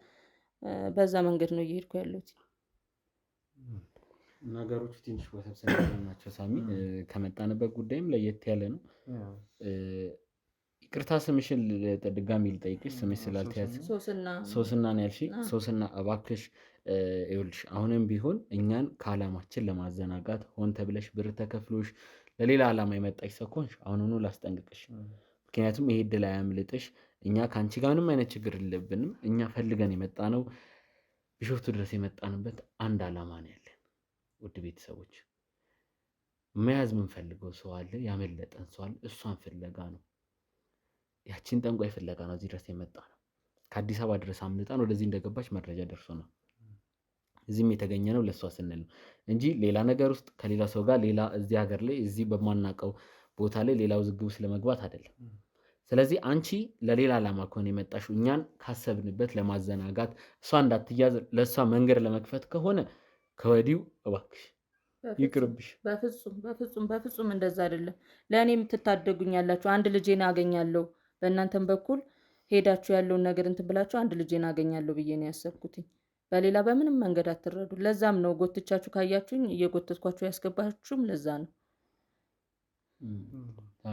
በዛ መንገድ ነው እየሄድኩ ያለሁት። ነገሮቹ ትንሽ ወሰብሰብ ናቸው ሳሚ። ከመጣንበት ጉዳይም ለየት ያለ ነው። ይቅርታ ስምሽን ድጋሚ ልጠይቅሽ፣ ስምሽ ስላልተያዘ ሶስና ነው ያልሽኝ። ሶስና እባክሽ ይኸውልሽ፣ አሁንም ቢሆን እኛን ከዓላማችን ለማዘናጋት ሆን ተብለሽ ብር ተከፍሎሽ ለሌላ ዓላማ የመጣሽ ሰው ከሆንሽ አሁኑኑ ላስጠንቅቅሽ። ምክንያቱም ይሄ ዕድል አያምልጥሽ። እኛ ከአንቺ ጋር ምንም አይነት ችግር የለብንም። እኛ ፈልገን የመጣ ነው ቢሾፍቱ ድረስ የመጣንበት አንድ ዓላማ ነው ያለን። ውድ ቤተሰቦች መያዝ የምንፈልገው ሰው አለ፣ ያመለጠን ሰው አለ። እሷን ፍለጋ ነው፣ ያቺን ጠንቋይ ፍለጋ ነው እዚህ ድረስ የመጣ ነው። ከአዲስ አበባ ድረስ አምልጣን ወደዚህ እንደገባች መረጃ ደርሶ ነው እዚህም የተገኘ ነው ለእሷ ስንል ነው እንጂ ሌላ ነገር ውስጥ ከሌላ ሰው ጋር ሌላ እዚህ ሀገር ላይ እዚህ በማናውቀው ቦታ ላይ ሌላ ውዝግብ ስለመግባት አይደለም። ስለዚህ አንቺ ለሌላ ዓላማ ከሆነ የመጣሽው እኛን ካሰብንበት ለማዘናጋት እሷ እንዳትያዝ ለእሷ መንገድ ለመክፈት ከሆነ ከወዲሁ እባክሽ ይቅርብሽ። በፍጹም እንደዛ አይደለም። ለእኔ የምትታደጉኝ ያላችሁ አንድ ልጄን አገኛለሁ፣ በእናንተም በኩል ሄዳችሁ ያለውን ነገር እንትን ብላችሁ አንድ ልጄን አገኛለሁ ብዬ ነው ያሰብኩትኝ። በሌላ በምንም መንገድ አትረዱ። ለዛም ነው ጎትቻችሁ ካያችሁኝ እየጎተትኳችሁ ያስገባችሁም ለዛ ነው።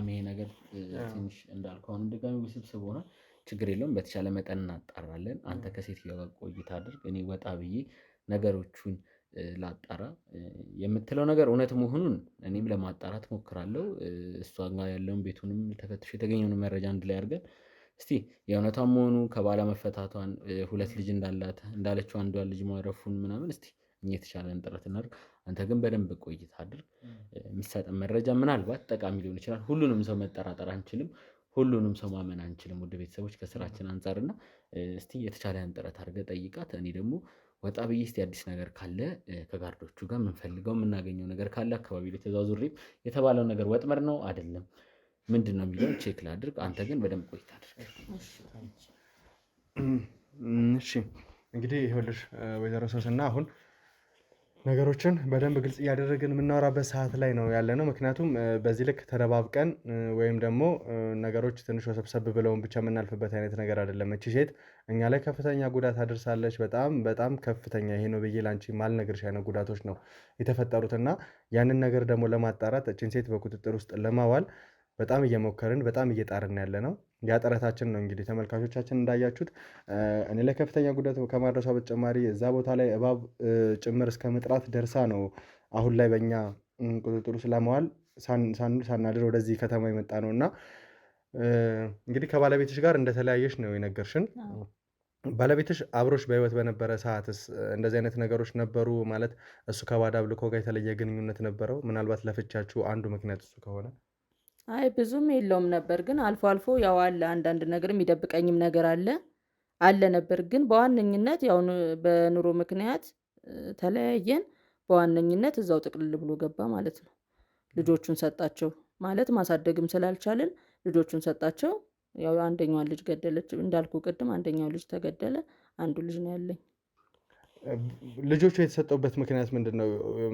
ይሄ ነገር ትንሽ እንዳልከው አሁን ድጋሚ ውስብስብ ሆኗል። ችግር የለውም፣ በተቻለ መጠን እናጣራለን። አንተ ከሴትዮዋ ጋር ቆይታ አድርግ፣ እኔ ወጣ ብዬ ነገሮቹን ላጣራ። የምትለው ነገር እውነት መሆኑን እኔም ለማጣራት ሞክራለሁ። እሷ ጋር ያለውን ቤቱንም ተፈትሾ የተገኘውን መረጃ አንድ ላይ አድርገን እስቲ የእውነቷን መሆኑ ከባላ መፈታቷን፣ ሁለት ልጅ እንዳለችው አንዷን ልጅ ማረፉን ምናምን እስቲ እኛ የተቻለን ጥረት እናድርግ። አንተ ግን በደንብ ቆይታ አድርግ። የሚሰጠን መረጃ ምናልባት ጠቃሚ ሊሆን ይችላል። ሁሉንም ሰው መጠራጠር አንችልም፣ ሁሉንም ሰው ማመን አንችልም። ውድ ቤተሰቦች ከስራችን አንጻርና እስቲ የተቻለን ጥረት አድርገህ ጠይቃት። እኔ ደግሞ ወጣ ብዬ እስቲ አዲስ ነገር ካለ ከጋርዶቹ ጋር የምንፈልገው የምናገኘው ነገር ካለ አካባቢ ላይ ተዛዙሬ የተባለው ነገር ወጥመድ ነው አይደለም ምንድን ነው የሚለውን ቼክ ላድርግ። አንተ ግን በደንብ ቆይታ አድርግ። እሺ እንግዲህ ይኸውልሽ ወይዘሮ ሶስና አሁን ነገሮችን በደንብ ግልጽ እያደረግን የምናወራበት ሰዓት ላይ ነው ያለ ነው። ምክንያቱም በዚህ ልክ ተደባብቀን ወይም ደግሞ ነገሮች ትንሽ ወሰብሰብ ብለውን ብቻ የምናልፍበት አይነት ነገር አይደለም። እቺ ሴት እኛ ላይ ከፍተኛ ጉዳት አድርሳለች። በጣም ከፍተኛ ይሄ ነው ብዬ ላንቺ ማልነግርሽ አይነት ጉዳቶች ነው የተፈጠሩትና ያንን ነገር ደግሞ ለማጣራት እቺን ሴት በቁጥጥር ውስጥ ለማዋል በጣም እየሞከርን በጣም እየጣርን ያለ ነው። ያ ጥረታችን ነው እንግዲህ ተመልካቾቻችን እንዳያችሁት እኔ ላይ ከፍተኛ ጉዳት ከማድረሷ በተጨማሪ እዛ ቦታ ላይ እባብ ጭምር እስከ መጥራት ደርሳ ነው አሁን ላይ በእኛ ቁጥጥሩ ስለማዋል ሳናድር ወደዚህ ከተማ የመጣ ነው እና እንግዲህ ከባለቤትሽ ጋር እንደተለያየሽ ነው የነገርሽን። ባለቤትሽ አብሮሽ በህይወት በነበረ ሰዓትስ እንደዚህ አይነት ነገሮች ነበሩ? ማለት እሱ ከባዳ አምልኮ ጋር የተለየ ግንኙነት ነበረው? ምናልባት ለፍቻችሁ አንዱ ምክንያት እሱ ከሆነ። አይ ብዙም የለውም ነበር፣ ግን አልፎ አልፎ ያው አለ አንዳንድ ነገር የሚደብቀኝም ነገር አለ ነበር። ግን በዋነኝነት ያው በኑሮ ምክንያት ተለያየን። በዋነኝነት እዛው ጥቅልል ብሎ ገባ ማለት ነው። ልጆቹን ሰጣቸው ማለት ማሳደግም ስላልቻልን ልጆቹን ሰጣቸው። ያው አንደኛዋን ልጅ ገደለች እንዳልኩ ቅድም፣ አንደኛው ልጅ ተገደለ። አንዱ ልጅ ነው ያለኝ። ልጆቹ የተሰጠውበት ምክንያት ምንድን ነው?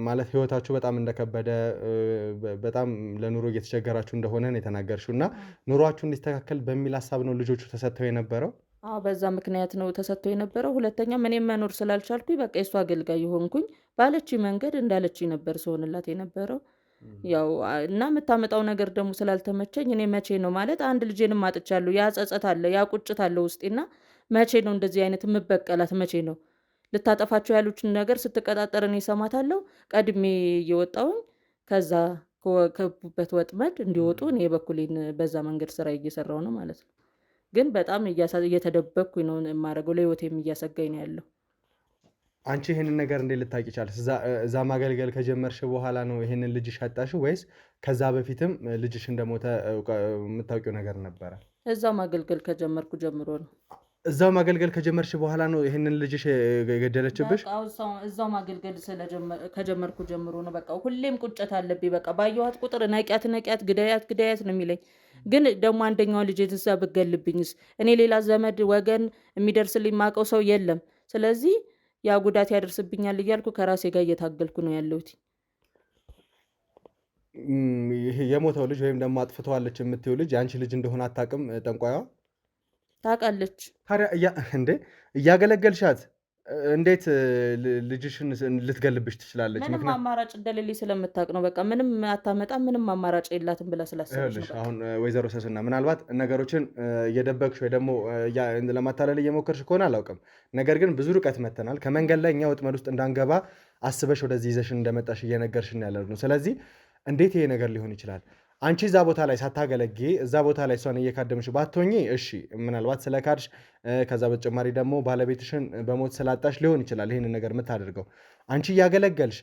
ማለት ህይወታችሁ በጣም እንደከበደ በጣም ለኑሮ እየተቸገራችሁ እንደሆነ ነው የተናገርሽው እና ኑሯችሁ እንዲስተካከል በሚል ሀሳብ ነው ልጆቹ ተሰጥተው የነበረው? አዎ በዛ ምክንያት ነው ተሰጥቶ የነበረው። ሁለተኛም እኔም መኖር ስላልቻልኩኝ በቃ የእሷ አገልጋይ የሆንኩኝ ባለችኝ መንገድ እንዳለችኝ ነበር ስሆንላት የነበረው። ያው እና የምታመጣው ነገር ደግሞ ስላልተመቸኝ እኔ መቼ ነው ማለት አንድ ልጄንም አጥቻለሁ። ያ ጸጸት አለ፣ ያ ቁጭት አለ ውስጤና መቼ ነው እንደዚህ አይነት የምበቀላት? መቼ ነው ልታጠፋቸው ያሉችን ነገር ስትቀጣጠር እኔ እሰማታለሁ። ቀድሜ እየወጣሁኝ ከዛ ከገቡበት ወጥመድ እንዲወጡ እኔ የበኩሌን በዛ መንገድ ስራ እየሰራው ነው ማለት ነው። ግን በጣም እየተደበቅኩኝ ነው የማደርገው። ለህይወቴም እያሰጋኝ ነው ያለው። አንቺ ይሄንን ነገር እንዴት ልታውቂ ቻልሽ? እዛ ማገልገል ከጀመርሽ በኋላ ነው ይሄንን ልጅሽ ያጣሽው ወይስ ከዛ በፊትም ልጅሽ እንደሞተ የምታውቂው ነገር ነበረ? እዛው ማገልገል ከጀመርኩ ጀምሮ ነው። እዛው ማገልገል ከጀመርሽ በኋላ ነው ይሄንን ልጅሽ የገደለችብሽ? በቃ እዛው ማገልገል ከጀመርኩ ጀምሮ ነው። በቃ ሁሌም ቁጭት አለብኝ። በቃ ባየኋት ቁጥር ነቂያት፣ ግዳያት ነው የሚለኝ። ግን ደግሞ አንደኛዋ ልጅ እዛ ብገልብኝስ? እኔ ሌላ ዘመድ ወገን የሚደርስልኝ ማቀው ሰው የለም። ስለዚህ ያ ጉዳት ያደርስብኛል እያልኩ ከራሴ ጋር እየታገልኩ ነው ያለሁት። ይሄ የሞተው ልጅ ወይም ደግሞ አጥፍተዋለች የምትይው ልጅ የአንቺ ልጅ እንደሆነ አታውቅም? ጠንቋይዋ ታውቃለች። ታዲያ እንዴ እያገለገልሻት እንዴት ልጅሽን ልትገልብሽ ትችላለች? ምንም አማራጭ እንደሌለኝ ስለምታውቅ ነው። በቃ ምንም አታመጣም፣ ምንም አማራጭ የላትም ብላ ስላሰበች ነው። አሁን ወይዘሮ ሰስና ምናልባት ነገሮችን እየደበቅሽ ወይ ደግሞ ለማታለል እየሞከርሽ ከሆነ አላውቅም። ነገር ግን ብዙ ርቀት መተናል። ከመንገድ ላይ እኛ ወጥመድ ውስጥ እንዳንገባ አስበሽ ወደዚህ ይዘሽን እንደመጣሽ እየነገርሽን ያለ ነው። ስለዚህ እንዴት ይሄ ነገር ሊሆን ይችላል? አንቺ እዛ ቦታ ላይ ሳታገለጊ እዛ ቦታ ላይ እሷን እየካደምሽ ባትሆኚ እሺ፣ ምናልባት ስለካድሽ ከዛ በተጨማሪ ደግሞ ባለቤትሽን በሞት ስላጣሽ ሊሆን ይችላል ይህንን ነገር የምታደርገው። አንቺ እያገለገልሽ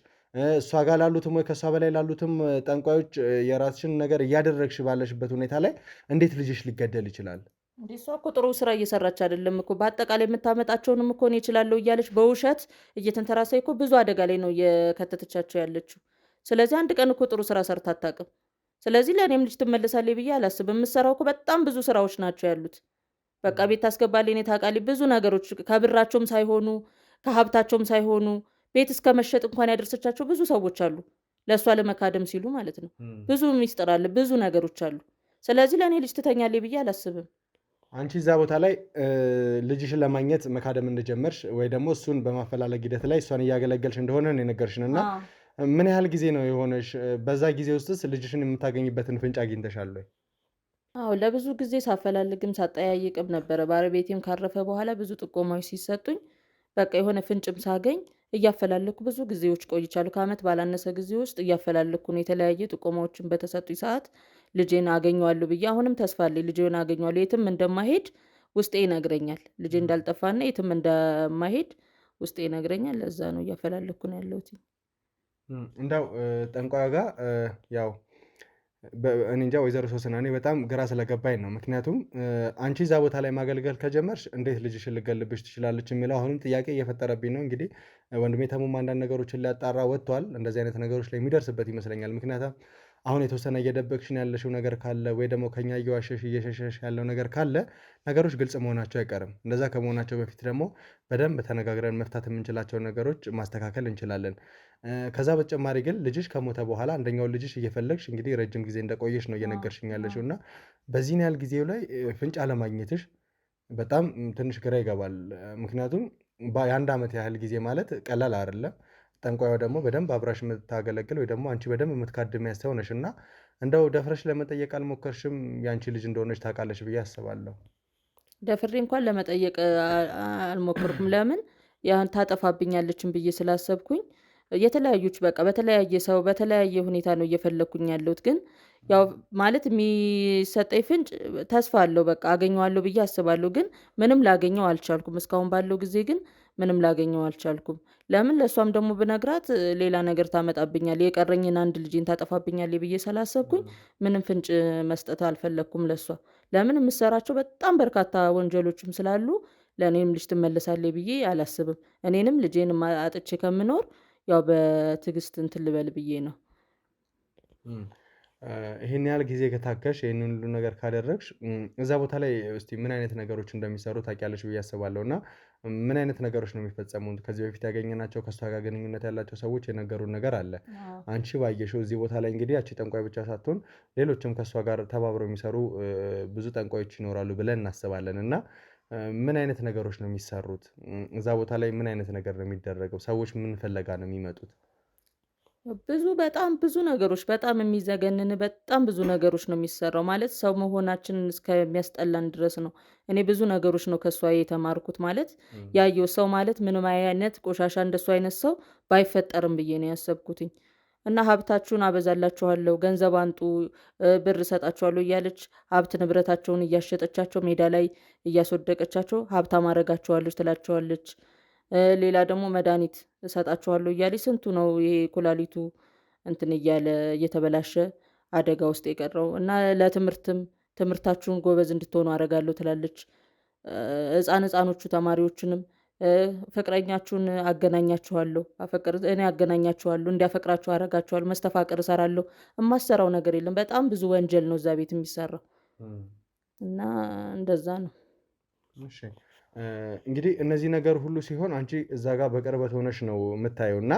እሷ ጋር ላሉትም ወይ ከእሷ በላይ ላሉትም ጠንቋዮች የራስሽን ነገር እያደረግሽ ባለሽበት ሁኔታ ላይ እንዴት ልጅሽ ሊገደል ይችላል? እንዴ እሷ እኮ ጥሩ ስራ እየሰራች አይደለም እኮ። በአጠቃላይ የምታመጣቸውንም እኮ እኔ እችላለሁ እያለች በውሸት እየተንተራሰ እኮ ብዙ አደጋ ላይ ነው እየከተተቻቸው ያለችው። ስለዚህ አንድ ቀን እኮ ጥሩ ስራ ሰርታ አታውቅም። ስለዚህ ለእኔም ልጅ ትመልሳለች ብዬ አላስብም። የምትሰራው እኮ በጣም ብዙ ስራዎች ናቸው ያሉት። በቃ ቤት ታስገባልኝ፣ እኔ ታውቃለች፣ ብዙ ነገሮች ከብራቸውም ሳይሆኑ ከሀብታቸውም ሳይሆኑ ቤት እስከ መሸጥ እንኳን ያደረሰቻቸው ብዙ ሰዎች አሉ። ለእሷ ለመካደም ሲሉ ማለት ነው። ብዙ ሚስጥር አለ፣ ብዙ ነገሮች አሉ። ስለዚህ ለእኔ ልጅ ትተኛለች ብዬ አላስብም። አንቺ እዛ ቦታ ላይ ልጅሽን ለማግኘት መካደም እንደጀመርሽ ወይ ደግሞ እሱን በማፈላለግ ሂደት ላይ እሷን እያገለገልሽ እንደሆነ ነው የነገርሽን እና ምን ያህል ጊዜ ነው የሆነሽ? በዛ ጊዜ ውስጥስ ልጅሽን የምታገኝበትን ፍንጭ አግኝተሻል ወይ? አዎ ለብዙ ጊዜ ሳፈላልግም ሳጠያይቅም ነበረ። ባለቤቴም ካረፈ በኋላ ብዙ ጥቆማዎች ሲሰጡኝ በቃ የሆነ ፍንጭም ሳገኝ እያፈላለኩ ብዙ ጊዜዎች ቆይቻለሁ። ከዓመት ባላነሰ ጊዜ ውስጥ እያፈላለኩ ነው። የተለያየ ጥቆማዎችን በተሰጡኝ ሰዓት ልጄን አገኘዋለሁ ብዬ አሁንም ተስፋ አለኝ። ልጄን አገኘዋለሁ፣ የትም እንደማሄድ ውስጤ ይነግረኛል። ልጄ እንዳልጠፋና የትም እንደማሄድ ውስጤ ይነግረኛል። ለዛ ነው እያፈላለኩ ነው ያለሁት። እንዳው ጠንቋዩ ጋር ያው እኔ እንጃ ወይዘሮ ሶስና እኔ በጣም ግራ ስለገባኝ ነው። ምክንያቱም አንቺ እዛ ቦታ ላይ ማገልገል ከጀመርሽ እንዴት ልጅሽን ልገልብሽ ትችላለች የሚለው አሁንም ጥያቄ እየፈጠረብኝ ነው። እንግዲህ ወንድሜ ተሙም አንዳንድ ነገሮችን ሊያጣራ ወጥቷል። እንደዚህ አይነት ነገሮች ላይ የሚደርስበት ይመስለኛል። ምክንያቱም አሁን የተወሰነ እየደበቅሽን ያለሽው ነገር ካለ ወይ ደግሞ ከኛ እየዋሸሽ እየሸሸሽ ያለው ነገር ካለ ነገሮች ግልጽ መሆናቸው አይቀርም። እንደዛ ከመሆናቸው በፊት ደግሞ በደንብ ተነጋግረን መፍታት የምንችላቸውን ነገሮች ማስተካከል እንችላለን። ከዛ በተጨማሪ ግን ልጅሽ ከሞተ በኋላ አንደኛውን ልጅሽ እየፈለግሽ እንግዲህ ረጅም ጊዜ እንደቆየሽ ነው እየነገርሽኝ ያለሽው እና በዚህን ያህል ጊዜው ላይ ፍንጭ አለማግኘትሽ በጣም ትንሽ ግራ ይገባል። ምክንያቱም የአንድ ዓመት ያህል ጊዜ ማለት ቀላል አይደለም። ጠንቋዩ ደግሞ በደንብ አብራሽ የምታገለግል ወይ ደግሞ አንቺ በደንብ የምትካድም ያስተውነሽ እና እንደው ደፍረሽ ለመጠየቅ አልሞከርሽም? የአንቺ ልጅ እንደሆነች ታውቃለች ብዬ አስባለሁ። ደፍሬ እንኳን ለመጠየቅ አልሞክርኩም። ለምን ያን ታጠፋብኛለችን ብዬ ስላሰብኩኝ የተለያዩች በቃ በተለያየ ሰው በተለያየ ሁኔታ ነው እየፈለግኩኝ ያለሁት። ግን ያው ማለት የሚሰጠኝ ፍንጭ ተስፋ አለው። በቃ አገኘዋለሁ ብዬ አስባለሁ። ግን ምንም ላገኘው አልቻልኩም። እስካሁን ባለው ጊዜ ግን ምንም ላገኘው አልቻልኩም። ለምን ለእሷም ደግሞ ብነግራት ሌላ ነገር ታመጣብኛል፣ የቀረኝን አንድ ልጄን ታጠፋብኛል ብዬ ስላሰብኩኝ ምንም ፍንጭ መስጠት አልፈለግኩም ለእሷ። ለምን የምሰራቸው በጣም በርካታ ወንጀሎችም ስላሉ ለእኔም ልጅ ትመለሳለች ብዬ አላስብም። እኔንም ልጄንም አጥቼ ከምኖር ያው በትዕግስት እንትን ልበል ብዬ ነው። ይሄን ያህል ጊዜ ከታከሽ ይህንን ሁሉ ነገር ካደረግሽ እዛ ቦታ ላይ እስቲ ምን አይነት ነገሮች እንደሚሰሩ ታውቂያለሽ ብዬ አስባለሁ። እና ምን አይነት ነገሮች ነው የሚፈጸሙት? ከዚህ በፊት ያገኘናቸው ከእሷ ጋር ግንኙነት ያላቸው ሰዎች የነገሩን ነገር አለ። አንቺ ባየሽው እዚህ ቦታ ላይ እንግዲህ ያቺ ጠንቋይ ብቻ ሳትሆን ሌሎችም ከእሷ ጋር ተባብረው የሚሰሩ ብዙ ጠንቋዮች ይኖራሉ ብለን እናስባለን። እና ምን አይነት ነገሮች ነው የሚሰሩት? እዛ ቦታ ላይ ምን አይነት ነገር ነው የሚደረገው? ሰዎች ምን ፍለጋ ነው የሚመጡት? በጣም ብዙ ነገሮች በጣም የሚዘገንን በጣም ብዙ ነገሮች ነው የሚሰራው። ማለት ሰው መሆናችንን እስከሚያስጠላን ድረስ ነው። እኔ ብዙ ነገሮች ነው ከእሷ የተማርኩት። ማለት ያየው ሰው ማለት ምንም አይነት ቆሻሻ እንደሱ አይነት ሰው ባይፈጠርም ብዬ ነው ያሰብኩትኝ። እና ሀብታችሁን አበዛላችኋለሁ፣ ገንዘብ አንጡ፣ ብር እሰጣችኋለሁ እያለች ሀብት ንብረታቸውን እያሸጠቻቸው ሜዳ ላይ እያስወደቀቻቸው ሀብታም አደርጋችኋለች ትላቸዋለች። ሌላ ደግሞ መድኃኒት እሰጣችኋለሁ እያለች ስንቱ ነው ይሄ ኩላሊቱ እንትን እያለ እየተበላሸ አደጋ ውስጥ የቀረው። እና ለትምህርትም ትምህርታችሁን ጎበዝ እንድትሆኑ አደርጋለሁ ትላለች። ህፃኖቹ ተማሪዎችንም ፍቅረኛችሁን አገናኛችኋለሁ፣ እኔ አገናኛችኋለሁ፣ እንዲያፈቅራችሁ አደርጋችኋለሁ፣ መስተፋቅር እሰራለሁ። የማሰራው ነገር የለም። በጣም ብዙ ወንጀል ነው እዛ ቤት የሚሰራው እና እንደዛ ነው። እሺ እንግዲህ እነዚህ ነገር ሁሉ ሲሆን አንቺ እዛ ጋር በቅርበት ሆነሽ ነው የምታየው እና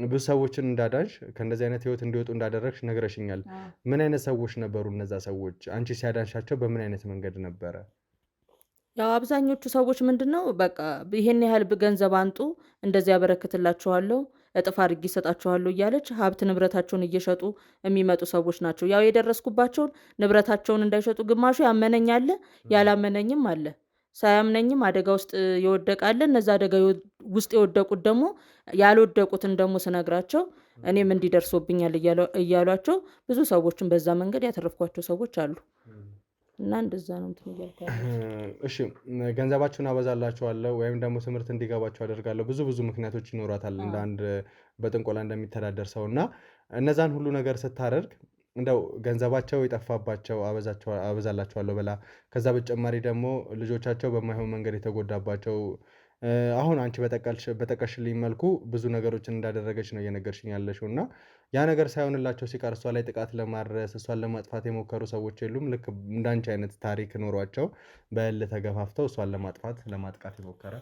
ብዙ ሰዎችን እንዳዳንሽ ከእንደዚህ አይነት ህይወት እንዲወጡ እንዳደረግሽ ነግረሽኛል። ምን አይነት ሰዎች ነበሩ እነዛ ሰዎች? አንቺ ሲያዳንሻቸው በምን አይነት መንገድ ነበረ? ያው አብዛኞቹ ሰዎች ምንድን ነው በቃ ይሄን ያህል ገንዘብ አንጡ፣ እንደዚህ ያበረክትላችኋለሁ፣ እጥፍ አድርጌ እሰጣችኋለሁ እያለች ሀብት ንብረታቸውን እየሸጡ የሚመጡ ሰዎች ናቸው። ያው የደረስኩባቸውን ንብረታቸውን እንዳይሸጡ ግማሹ ያመነኝ አለ፣ ያላመነኝም አለ። ሳያምነኝም አደጋ ውስጥ ይወደቃል። እነዛ አደጋ ውስጥ የወደቁት ደግሞ ያልወደቁትን ደግሞ ስነግራቸው እኔም እንዲደርሶብኛል እያሏቸው ብዙ ሰዎችን በዛ መንገድ ያተረፍኳቸው ሰዎች አሉ። እና እንደዛ ነው እንትን እያልኩ ያለሁት። እሺ ገንዘባችሁን አበዛላችኋለሁ ወይም ደግሞ ትምህርት እንዲገባችሁ አደርጋለሁ። ብዙ ብዙ ምክንያቶች ይኖሯታል እንደ አንድ በጥንቆላ እንደሚተዳደር ሰው እና እነዛን ሁሉ ነገር ስታደርግ እንደው ገንዘባቸው የጠፋባቸው አበዛላችኋለሁ ብላ ከዛ በተጨማሪ ደግሞ ልጆቻቸው በማይሆን መንገድ የተጎዳባቸው አሁን አንቺ በጠቀሽልኝ መልኩ ብዙ ነገሮችን እንዳደረገች ነው እየነገርሽኝ ያለሽው እና ያ ነገር ሳይሆንላቸው ሲቀር እሷ ላይ ጥቃት ለማድረስ እሷን ለማጥፋት የሞከሩ ሰዎች የሉም? ልክ እንዳንቺ አይነት ታሪክ ኖሯቸው በእልህ ተገፋፍተው እሷን ለማጥቃት የሞከረ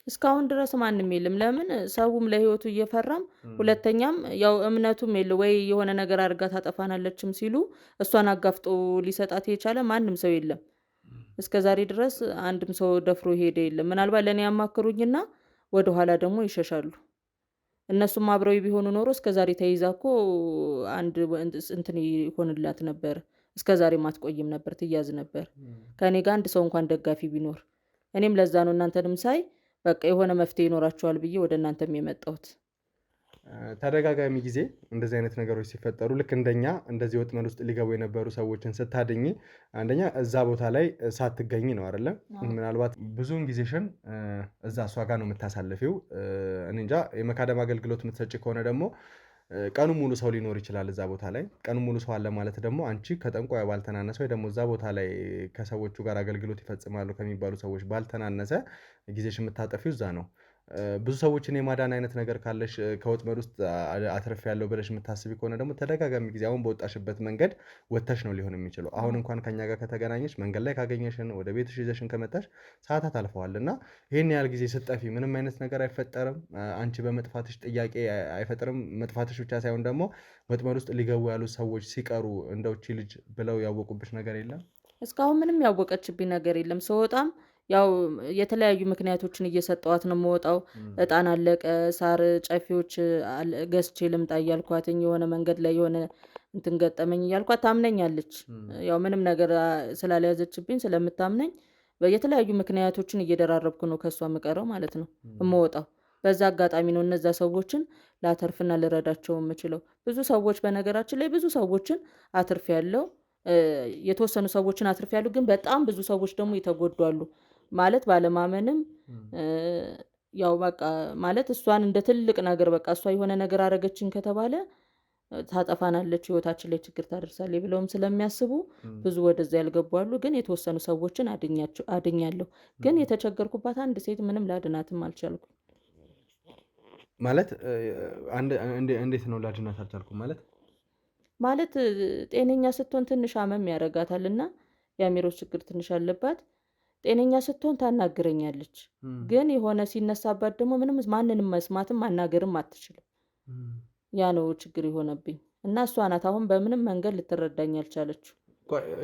እስካሁን ድረስ ማንም የለም። ለምን ሰውም ለህይወቱ እየፈራም ሁለተኛም ያው እምነቱም የለ ወይ የሆነ ነገር አድርጋ ታጠፋናለችም ሲሉ እሷን አጋፍጦ ሊሰጣት የቻለ ማንም ሰው የለም። እስከ ዛሬ ድረስ አንድም ሰው ደፍሮ ሄደ የለም። ምናልባት ለእኔ ያማክሩኝና ወደኋላ ደግሞ ይሸሻሉ። እነሱም አብረው ቢሆኑ ኖሮ እስከ ዛሬ ተይዛ እኮ አንድ እንትን ይሆንላት ነበር። እስከ ዛሬ ማትቆይም ነበር፣ ትያዝ ነበር። ከእኔ ጋር አንድ ሰው እንኳን ደጋፊ ቢኖር። እኔም ለዛ ነው እናንተንም ሳይ በቃ የሆነ መፍትሄ ይኖራቸዋል ብዬ ወደ እናንተም የመጣሁት። ተደጋጋሚ ጊዜ እንደዚህ አይነት ነገሮች ሲፈጠሩ ልክ እንደኛ እንደዚህ ወጥመድ ውስጥ ሊገቡ የነበሩ ሰዎችን ስታድኝ አንደኛ እዛ ቦታ ላይ ሳትገኝ ነው አይደለ? ምናልባት ብዙውን ጊዜሽን እዛ እሷ ጋር ነው የምታሳልፊው። እኔ እንጃ የመካደም አገልግሎት የምትሰጪ ከሆነ ደግሞ ቀኑ ሙሉ ሰው ሊኖር ይችላል እዛ ቦታ ላይ። ቀኑ ሙሉ ሰው አለ ማለት ደግሞ አንቺ ከጠንቋይ ባልተናነሰ ወይ ደግሞ እዛ ቦታ ላይ ከሰዎቹ ጋር አገልግሎት ይፈጽማሉ ከሚባሉ ሰዎች ባልተናነሰ ጊዜሽ የምታጠፊው እዛ ነው። ብዙ ሰዎችን የማዳን አይነት ነገር ካለሽ ከወጥመድ ውስጥ አትርፌያለሁ ብለሽ የምታስቢ ከሆነ ደግሞ ተደጋጋሚ ጊዜ አሁን በወጣሽበት መንገድ ወጥተሽ ነው ሊሆን የሚችለው። አሁን እንኳን ከኛ ጋር ከተገናኘሽ መንገድ ላይ ካገኘሽን ወደ ቤትሽ ይዘሽን ከመጣሽ ሰዓታት አልፈዋል እና ይህን ያህል ጊዜ ስጠፊ ምንም አይነት ነገር አይፈጠርም? አንቺ በመጥፋትሽ ጥያቄ አይፈጥርም? መጥፋትሽ ብቻ ሳይሆን ደግሞ ወጥመድ ውስጥ ሊገቡ ያሉ ሰዎች ሲቀሩ እንደው እቺ ልጅ ብለው ያወቁብሽ ነገር የለም? እስካሁን ምንም ያወቀችብኝ ነገር የለም። ስወጣም ያው የተለያዩ ምክንያቶችን እየሰጠዋት ነው የምወጣው። እጣን አለቀ፣ ሳር ጨፊዎች ገዝቼ ልምጣ እያልኳትኝ የሆነ መንገድ ላይ የሆነ እንትን ገጠመኝ እያልኳት ታምነኛለች። ያው ምንም ነገር ስላልያዘችብኝ ስለምታምነኝ የተለያዩ ምክንያቶችን እየደራረብኩ ነው ከእሷ የምቀረው ማለት ነው የምወጣው። በዛ አጋጣሚ ነው እነዛ ሰዎችን ላተርፍና ልረዳቸው የምችለው። ብዙ ሰዎች በነገራችን ላይ ብዙ ሰዎችን አትርፍ ያለው የተወሰኑ ሰዎችን አትርፍ ያሉ፣ ግን በጣም ብዙ ሰዎች ደግሞ የተጎዱ አሉ። ማለት ባለማመንም ያው በቃ ማለት እሷን እንደ ትልቅ ነገር በቃ እሷ የሆነ ነገር አረገችን ከተባለ ታጠፋናለች፣ ህይወታችን ላይ ችግር ታደርሳለች ብለውም ስለሚያስቡ ብዙ ወደዛ ያልገቡ አሉ። ግን የተወሰኑ ሰዎችን አድኛለሁ። ግን የተቸገርኩባት አንድ ሴት ምንም ላድናትም አልቻልኩም። ማለት እንዴት ነው ላድናት አልቻልኩም ማለት ጤነኛ ስትሆን ትንሽ አመም ያረጋታል እና የአእምሮ ችግር ትንሽ አለባት። ጤነኛ ስትሆን ታናግረኛለች፣ ግን የሆነ ሲነሳባት ደግሞ ምንም ማንንም መስማትም ማናገርም አትችልም። ያ ነው ችግር የሆነብኝ እና እሷ ናት አሁን በምንም መንገድ ልትረዳኝ አልቻለችው።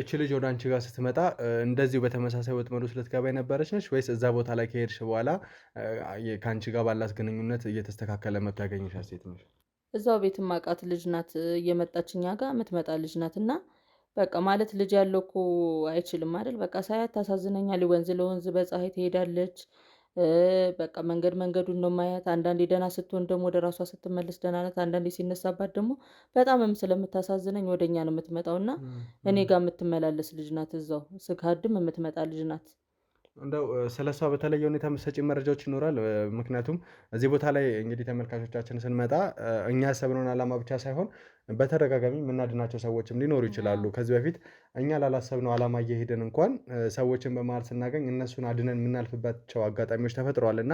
እቺ ልጅ ወደ አንቺ ጋር ስትመጣ እንደዚሁ በተመሳሳይ ወጥመድ ውስጥ ልትገባ የነበረች ነች ወይስ እዛ ቦታ ላይ ከሄድሽ በኋላ ከአንቺ ጋር ባላት ግንኙነት እየተስተካከለ መጥቶ ያገኘሻት ሴት ነች? እዛው ቤት ማቃት ልጅ ናት፣ እየመጣች እኛ ጋር የምትመጣ ልጅ ናት። እና በቃ ማለት ልጅ ያለው እኮ አይችልም አይደል? በቃ ሳያት ታሳዝነኛል። ወንዝ ለወንዝ በፀሐይ ትሄዳለች። በቃ መንገዱን ነው ማያት። አንዳንዴ ደህና ስትሆን ደግሞ ወደ ራሷ ስትመለስ ደህና ናት። አንዳንዴ ሲነሳባት ደግሞ በጣምም ስለምታሳዝነኝ ወደኛ ነው የምትመጣው እና እኔ ጋር የምትመላለስ ልጅ ናት። እዛው ስካድም የምትመጣ ልጅ ናት። እንደው ስለሷ በተለየ ሁኔታ መሰጪ መረጃዎች ይኖራል? ምክንያቱም እዚህ ቦታ ላይ እንግዲህ ተመልካቾቻችን ስንመጣ እኛ ያሰብነውን ዓላማ ብቻ ሳይሆን በተደጋጋሚ የምናድናቸው ሰዎችም ሊኖሩ ይችላሉ። ከዚህ በፊት እኛ ላላሰብነው ዓላማ እየሄድን እንኳን ሰዎችን በመሀል ስናገኝ እነሱን አድነን የምናልፍባቸው አጋጣሚዎች ተፈጥረዋል እና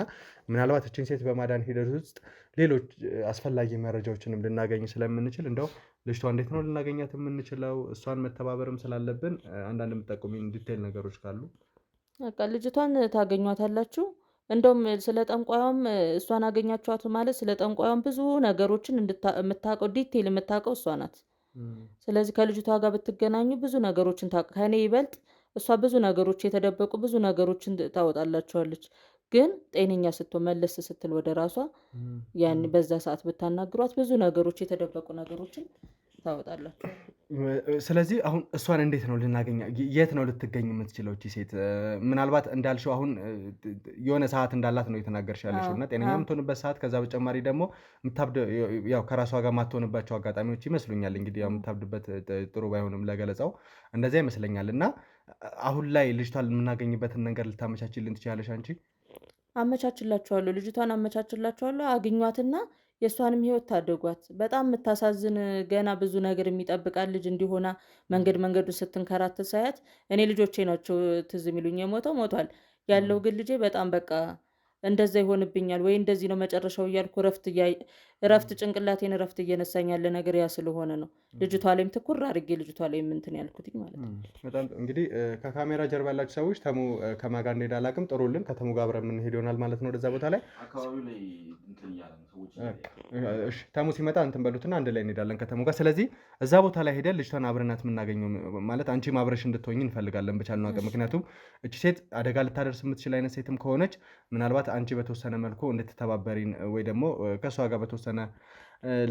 ምናልባት እችን ሴት በማዳን ሂደት ውስጥ ሌሎች አስፈላጊ መረጃዎችንም ልናገኝ ስለምንችል እንደው ልጅቷ እንዴት ነው ልናገኛት የምንችለው? እሷን መተባበርም ስላለብን አንዳንድ የምጠቁሚን ዲቴይል ነገሮች ካሉ። በቃ ልጅቷን ታገኟታላችሁ። እንደውም ስለ ጠንቋዩም እሷን አገኛችኋት ማለት ስለ ጠንቋዩም ብዙ ነገሮችን የምታውቀው ዲቴይል የምታውቀው እሷ ናት። ስለዚህ ከልጅቷ ጋር ብትገናኙ ብዙ ነገሮችን ከእኔ ይበልጥ እሷ ብዙ ነገሮች የተደበቁ ብዙ ነገሮችን ታወጣላችኋለች። ግን ጤነኛ ስትሆን መለስ ስትል ወደ ራሷ ያን በዛ ሰዓት ብታናግሯት ብዙ ነገሮች የተደበቁ ነገሮችን ታወጣላችሁ። ስለዚህ አሁን እሷን እንዴት ነው ልናገኛ? የት ነው ልትገኝ የምትችለው እቺ ሴት? ምናልባት እንዳልሽው አሁን የሆነ ሰዓት እንዳላት ነው የተናገርሽ ያለሽው እና ጤነኛ የምትሆንበት ሰዓት፣ ከዛ በተጨማሪ ደግሞ ያው ከራሷ ጋር ማትሆንባቸው አጋጣሚዎች ይመስሉኛል። እንግዲህ ያው የምታብድበት ጥሩ ባይሆንም ለገለጻው እንደዚያ ይመስለኛል። እና አሁን ላይ ልጅቷን የምናገኝበትን ነገር ልታመቻችልን ትችላለሽ አንቺ? አመቻችላችኋለሁ፣ ልጅቷን አመቻችላችኋለሁ። አግኟትና የእሷንም ህይወት ታደጓት። በጣም የምታሳዝን ገና ብዙ ነገር የሚጠብቃት ልጅ እንዲሆና መንገዱን ስትንከራተት ሳያት እኔ ልጆቼ ናቸው ትዝ የሚሉኝ። የሞተው ሞቷል ያለው ግን ልጄ በጣም በቃ እንደዛ ይሆንብኛል ወይ እንደዚህ ነው መጨረሻው እያልኩ እረፍት ጭንቅላቴን እረፍት እየነሳኝ ያለ ነገር ያ ስለሆነ ነው ልጅቷ ላይም ትኩር አድርጌ ልጅቷ ላይ እንትን ያልኩት ማለት ነው። በጣም እንግዲህ ከካሜራ ጀርባ ያላችሁ ሰዎች ተሙ ከማን ጋር እንደሄደ አላውቅም፣ ጥሩልን። ከተሙ ጋር አብረን የምንሄድ ይሆናል ማለት ነው ወደዛ ቦታ ላይ። እሺ ተሙ ሲመጣ እንትን በሉትና አንድ ላይ እንሄዳለን ከተሙ ጋር። ስለዚህ እዛ ቦታ ላይ ሄደን ልጅቷን አብረናት የምናገኘው ማለት አንቺ ማብረሽ እንድትሆኝ እንፈልጋለን በቻልነው አቅም። ምክንያቱም እቺ ሴት አደጋ ልታደርስ የምትችል አይነት ሴትም ከሆነች ምናልባት አንቺ በተወሰነ መልኩ እንድትተባበሪን ወይ ደግሞ ከእሷ ጋር በተወሰነ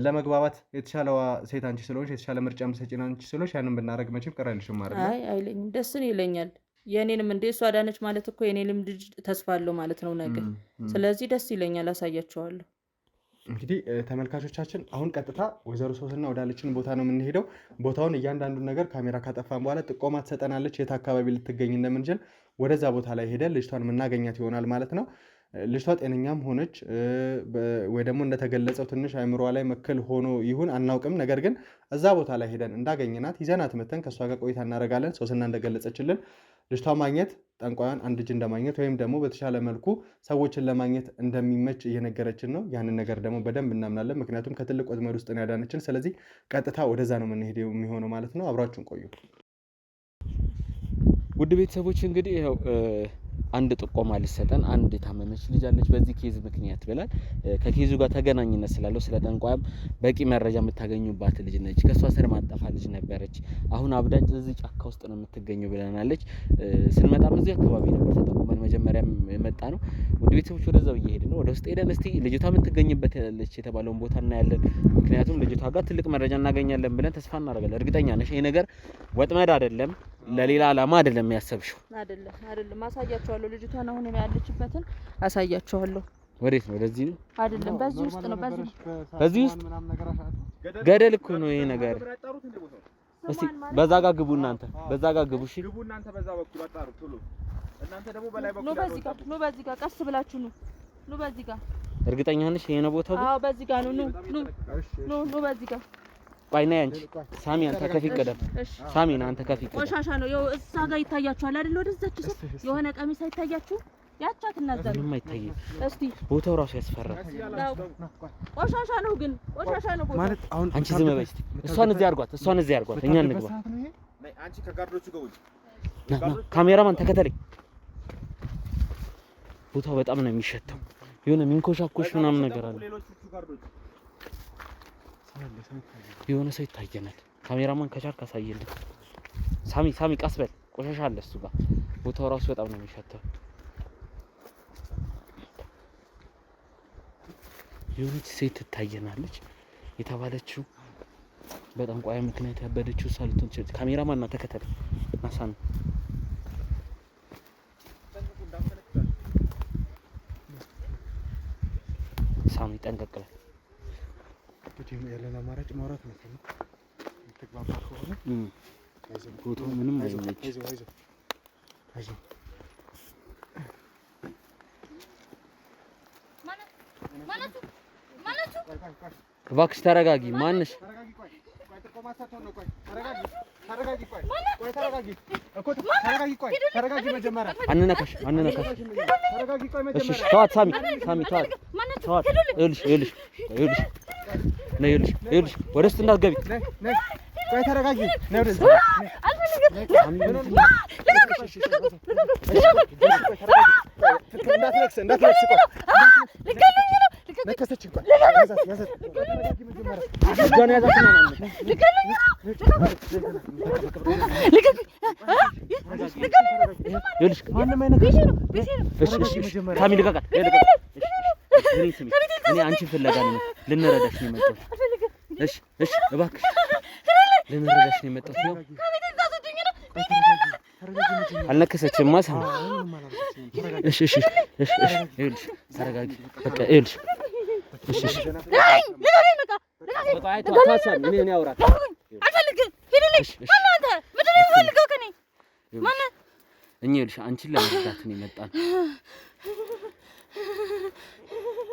ለመግባባት የተሻለዋ ሴት አንቺ ስለሆንሽ የተሻለ ምርጫ የምትሰጪን አንቺ ስለሆንሽ ያንን ብናደርግ መቼም ቅር አይልሽም ማለት ነው? አይ አይለኝም፣ ደስን ይለኛል። የእኔንም እንደ እሷ ዳነች ማለት እኮ የኔንም ልጅ ተስፋ አለው ማለት ነው ነገ። ስለዚህ ደስ ይለኛል፣ አሳያቸዋለሁ። እንግዲህ ተመልካቾቻችን አሁን ቀጥታ ወይዘሮ ሶስና ወዳለችን ቦታ ነው የምንሄደው። ቦታውን እያንዳንዱን ነገር ካሜራ ካጠፋን በኋላ ጥቆማ ትሰጠናለች፣ የት አካባቢ ልትገኝ እንደምንችል። ወደዛ ቦታ ላይ ሄደን ልጅቷን የምናገኛት ይሆናል ማለት ነው። ልጅቷ ጤነኛም ሆነች ወይ ደግሞ እንደተገለጸው ትንሽ አእምሮዋ ላይ መከል ሆኖ ይሁን አናውቅም። ነገር ግን እዛ ቦታ ላይ ሄደን እንዳገኘናት ይዘናት መተን ከእሷ ጋር ቆይታ እናደርጋለን። ሶስና እንደገለጸችልን ልጅቷ ማግኘት ጠንቋዩን አንድ እጅ እንደማግኘት ወይም ደግሞ በተሻለ መልኩ ሰዎችን ለማግኘት እንደሚመች እየነገረችን ነው። ያንን ነገር ደግሞ በደንብ እናምናለን፣ ምክንያቱም ከትልቅ ወጥመድ ውስጥ ነው ያዳነችን። ስለዚህ ቀጥታ ወደዛ ነው የምንሄደው የሚሆነው ማለት ነው። አብራችሁን ቆዩ ውድ ቤተሰቦች። እንግዲህ ይኸው አንድ ጥቆማ ልሰጠን፣ አንድ የታመመች ልጅ አለች በዚህ ኬዝ ምክንያት ብላል። ከኬዙ ጋር ተገናኝነት ስላለው ስለ ጠንቋያም በቂ መረጃ የምታገኙባት ልጅ ነች። ከሷ ስር ማጠፋ ልጅ ነበረች። አሁን አብዳጭ እዚህ ጫካ ውስጥ ነው የምትገኘው ብለናለች። ስንመጣም እዚህ አካባቢ ነበር ተጠቁመን መጀመሪያም መጣ ነው። ውድ ቤተሰቦች ወደዛው እየሄድን ነው። ወደ ውስጥ ሄደን እስቲ ልጅቷ የምትገኝበት ያለች የተባለውን ቦታ እናያለን። ምክንያቱም ልጅቷ ጋር ትልቅ መረጃ እናገኛለን ብለን ተስፋ እናደርጋለን። እርግጠኛ ነሽ ይሄ ነገር ወጥመድ አይደለም፣ ለሌላ ዓላማ አይደለም ያሰብሽው? አይደለም። አሳያቸዋለሁ። ልጅቷን አሁን ያለችበትን አሳያቸዋለሁ። ወዴት ነው? ወደዚህ ነው አይደለም፣ በዚህ ውስጥ ነው። በዚህ ውስጥ ገደል እኮ ነው ይሄ ነገር። እስቲ በዛ ጋር ግቡ እናንተ፣ በዛ ጋር ግቡ። እሺ ግቡ እናንተ፣ በዛ በኩል አጣሩ ቶሎ። እናንተ ደግሞ በላይ በኩል ነው። በዚህ ጋር ቀስ ብላችሁ ነው። በዚህ ጋር እርግጠኛ ነሽ ይሄ ነው ቦታው? አዎ በዚህ ጋር ነው። ኑ በዚህ ጋር። ቆይ ነይ አንቺ ሳሚ፣ አንተ ከፊት ቀደም። ሳሚ ና አንተ ከፊት ቀደም። ቆሻሻ ነው። ያው እዛ ጋር ይታያችኋል አይደል? ወደዛች የሆነ ቀሚስ አይታያችሁ? ያቻት እናዘር ምንም አይታየም። እስቲ ቦታው ራሱ ያስፈራል። ቆሻሻ ነው ግን ቆሻሻ ነው ቦታው ማለት አሁን አንቺ ዝም በይ እስቲ። እሷን እዚህ አድርጓት፣ እሷን እዚህ አድርጓት። እኛ እንግባ። አንቺ ከጋርዶቹ ጋር ውጪ። ካሜራማን ተከተለኝ። ቦታው በጣም ነው የሚሸተው። የሆነ ሚንኮሻኮሽ ምናምን ነገር አለ። የሆነ ሰው ይታየናል። ካሜራማን ከቻልክ አሳየልን። ሳሚ ቀስ በል፣ ቆሻሻ አለ እሱ ጋር። ቦታው ራሱ በጣም ነው የሚሸተው። የሆነች ሴት ትታየናለች የተባለችው በጣም ቋያ ምክንያት ያበደችው ሳልቶን ቸት ካሜራማን እና ተከተለ ናሳን ሳሚ ጠንቀቅለ ያለን አማራጭ ማውራት ነው። ተግባባ ከሆነ ቦታው ምንም አይመች። እባክሽ ተረጋጊ። ማንሽ? አንነካሽ። እሺ ተዋት ሳሚ፣ ተዋት። ይኸውልሽ ወደ ውስጥ እንዳትገቢ። ቆይ ተረጋጊ። እኔ አንቺን ፍለጋ ነው፣ ልንረዳሽ ነው የመጣሁት። እሺ እባክሽ ልንረዳሽ ነው የመጣሁት። አልነከሰችም ማሳ። እሺ ይኸውልሽ ተረጋጊ። በቃ ይኸውልሽ እኔ አውራት አልፈልግም። ሂድልኝ። ማናንተ ምንድን ነው የምፈልገው ከእኔ? ማነህ? እኛ ይኸውልሽ አንቺን ለመርዳት ነው የመጣን።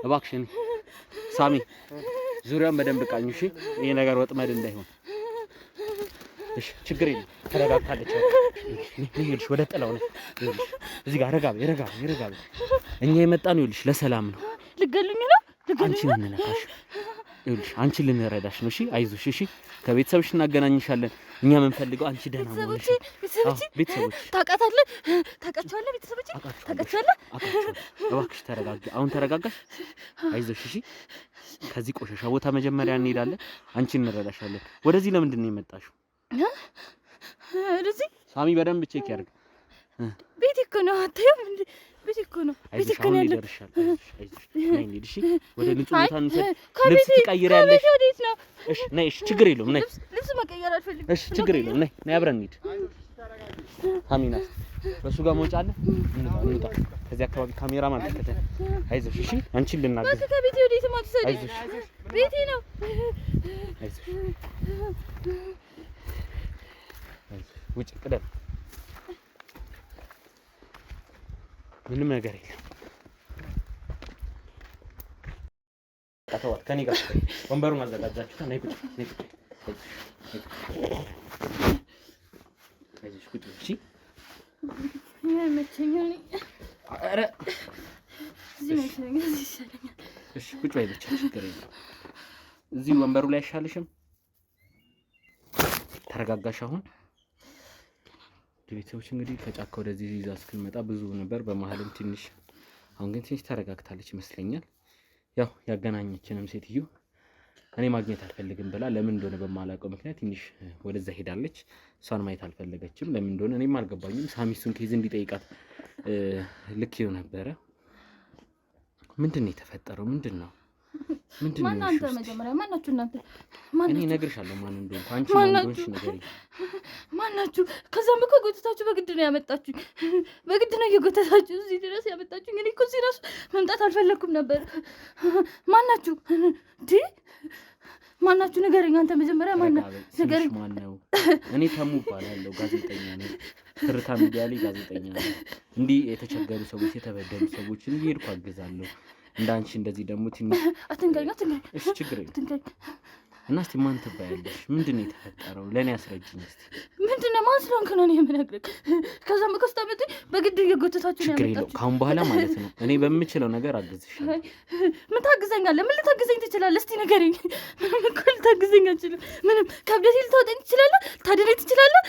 እባክሽን ሳሚ ዙሪያውን በደንብ ቃኝ። እሺ ይሄ ነገር ወጥመድ እንዳይሆን። እሺ ችግር የለም። ተረጋግታለች። ይኸውልሽ ወደ ጥላው ነው። ይኸውልሽ እዚህ ጋር ረጋ በይ። እኛ የመጣን ይኸውልሽ ለሰላም ነው። ልገሉኝ ነው? አንቺን እንነካሽ። ይኸውልሽ አንቺን ልንረዳሽ ነው። እሺ አይዞሽ። እሺ ከቤተሰብሽ እናገናኝሻለን። እኛ የምንፈልገው አንቺ ደህና ነሽ። ቤተሰቦች ታውቃታለህ? ታውቃቸዋለህ? ቤተሰቦች ታውቃቸዋለህ? እባክሽ ተረጋጊ። አሁን ተረጋጋሽ? አይዞሽ። እሺ ከዚህ ቆሻሻ ቦታ መጀመሪያ እንሄዳለን። አንቺን እንረዳሻለን። ወደዚህ ለምንድን ነው የመጣሽው? ወደዚህ ሳሚ በደንብ ቼክ ያድርግ። ቤት እኮ ነው። አታየውም እንዴ? ቤት እኮ ነው። ቤት እኮ ነው ያለው። አይዞሽ ነይ እንሂድ። እሺ ወደ ንጹህ ቦታ እንሰድ። ልብስ ትቀይሪያለሽ። እሺ ነይ። እሺ ችግር የለውም ነይ። ልብስ መቀየር አልፈልግም። እሺ ችግር የለውም ነይ። ነይ አብረን እንሂድ። ሳሚና በሱ ጋር መውጫ አለ። እንውጣ። ከዚህ አካባቢ ካሜራማን ተከተል። አይዞሽ። እሺ አንቺን ልናገር። በቃ ከቤቴ ወዴት ማትሰድ? አይዞሽ ቤቴ ነው። አይዞሽ ውጭ ቅደም። ምንም ነገር የለም። ተዋት። ከኔ ጋር ወንበሩን አዘጋጃችሁ። ነይ ቁጭ። አይዞሽ ቁጭ። እሺ ይመቸኛል። ኧረ እዚህ መሰለኝ ይሻለኛል። እሺ ቁጭ በይ ብቻ ችግር የለም። እዚህ ወንበሩ ላይ አይሻልሽም? ተረጋጋሽ አሁን። ቤተሰቦች እንግዲህ ከጫካ ወደዚህ ይዛ እስክንመጣ ብዙ ነበር። በመሀልም ትንሽ አሁን ግን ትንሽ ተረጋግታለች ይመስለኛል። ያው ያገናኘችንም ሴትዮ እኔ ማግኘት አልፈልግም ብላ ለምን እንደሆነ በማላውቀው ምክንያት ትንሽ ወደዛ ሄዳለች። እሷን ማየት አልፈለገችም። ለምን እንደሆነ እኔም አልገባኝም። ሳሚ እሱን ኬዝ እንዲጠይቃት ልኬው ነበረ። ምንድን ነው የተፈጠረው? ምንድን ነው ማን አንተ መጀመሪያ ማናችሁ እናንተ? እኔ እነግርሻለሁ ማን እንደሆነ አንቺ ማን እንደሆንሽ ንገሪኝ። ማናችሁ? ከዛም እኮ ጎትታችሁ በግድ ነው ያመጣችሁኝ። በግድ ነው የጎተታችሁ እዚህ ድረስ ያመጣችሁኝ። እኔ እኮ እዚህ እራሱ መምጣት አልፈለኩም ነበር። ማናችሁ እንዴ? ማናችሁ ንገረኝ። አንተ መጀመሪያ ንገረኝ። ማን ነው? እኔ ተሙ እባላለሁ፣ ጋዜጠኛ ነኝ። ትርታ ሚዲያ ላይ ጋዜጠኛ ነኝ። እንዲህ የተቸገሩ ሰዎች፣ የተበደሉ ሰዎች እንዲህ ሄድኩ አግዛለሁ። እንዳንቺ እንደዚህ ደግሞ ትንሽ አትንገኝ። እሺ ችግር የለም። እና እስቲ ማን ትባያለሽ? ምንድን ነው የተፈጠረው? ለእኔ አስረጅኝ እስቲ። ምንድን ነው ማን ስለሆንክ ነው እኔ የምነግርህ? ከዛም እኮ ስታመጪ በግድ እየጎተታችሁ ነው ችግር ያመጣችሁኝ። የለውም። ከአሁን በኋላ ማለት ነው እኔ በምችለው ነገር አግዝሻለሁ። ምን ታግዘኛለህ? ምን ልታግዘኝ ትችላለህ? እስቲ ንገረኝ። ምንም እኮ ልታግዘኝ አልችልም። ምንም ከብደቴ ልታወጣኝ ትችላለህ? ታድነኝ ትችላለህ?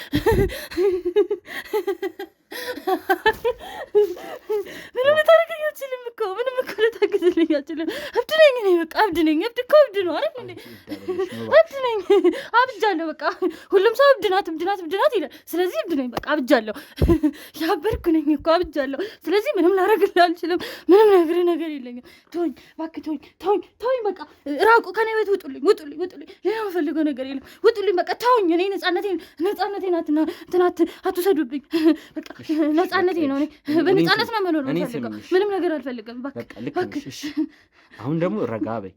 ምንም ልታደርገኝ አልችልም እኮ ምንም እኮ ልታግዘኝ አልችልም። እብድ ነኝ እኔ በቃ እብድ ነኝ። እብድ እኮ እብድ ነው አይደል እንዴ? እብድ ነኝ። አብጃለሁ በቃ። ሁሉም ሰው እብድ ናት ይላል። ስለዚህ እብድ ነኝ በቃ አብጃለሁ። ያበርኩ ነኝ እኮ አብጃለሁ። ስለዚህ ምንም ላደርግልህ አልችልም። ምንም ነገር የለኝም። ተወኝ እባክህ ተወኝ በቃ። ራቁ ከኔ ቤት ውጡልኝ። ሌላ የምፈልገው ነገር የለም። ውጡልኝ በቃ ተወኝ። እኔ ነጻነቴ ናት አትውሰዱብኝ በቃ። ነጻነቴ ነው። እኔ በነጻነት ነው መኖር የምፈልገው። ምንም ነገር አልፈልግም። በቃ እሺ። አሁን ደግሞ ረጋ በይ።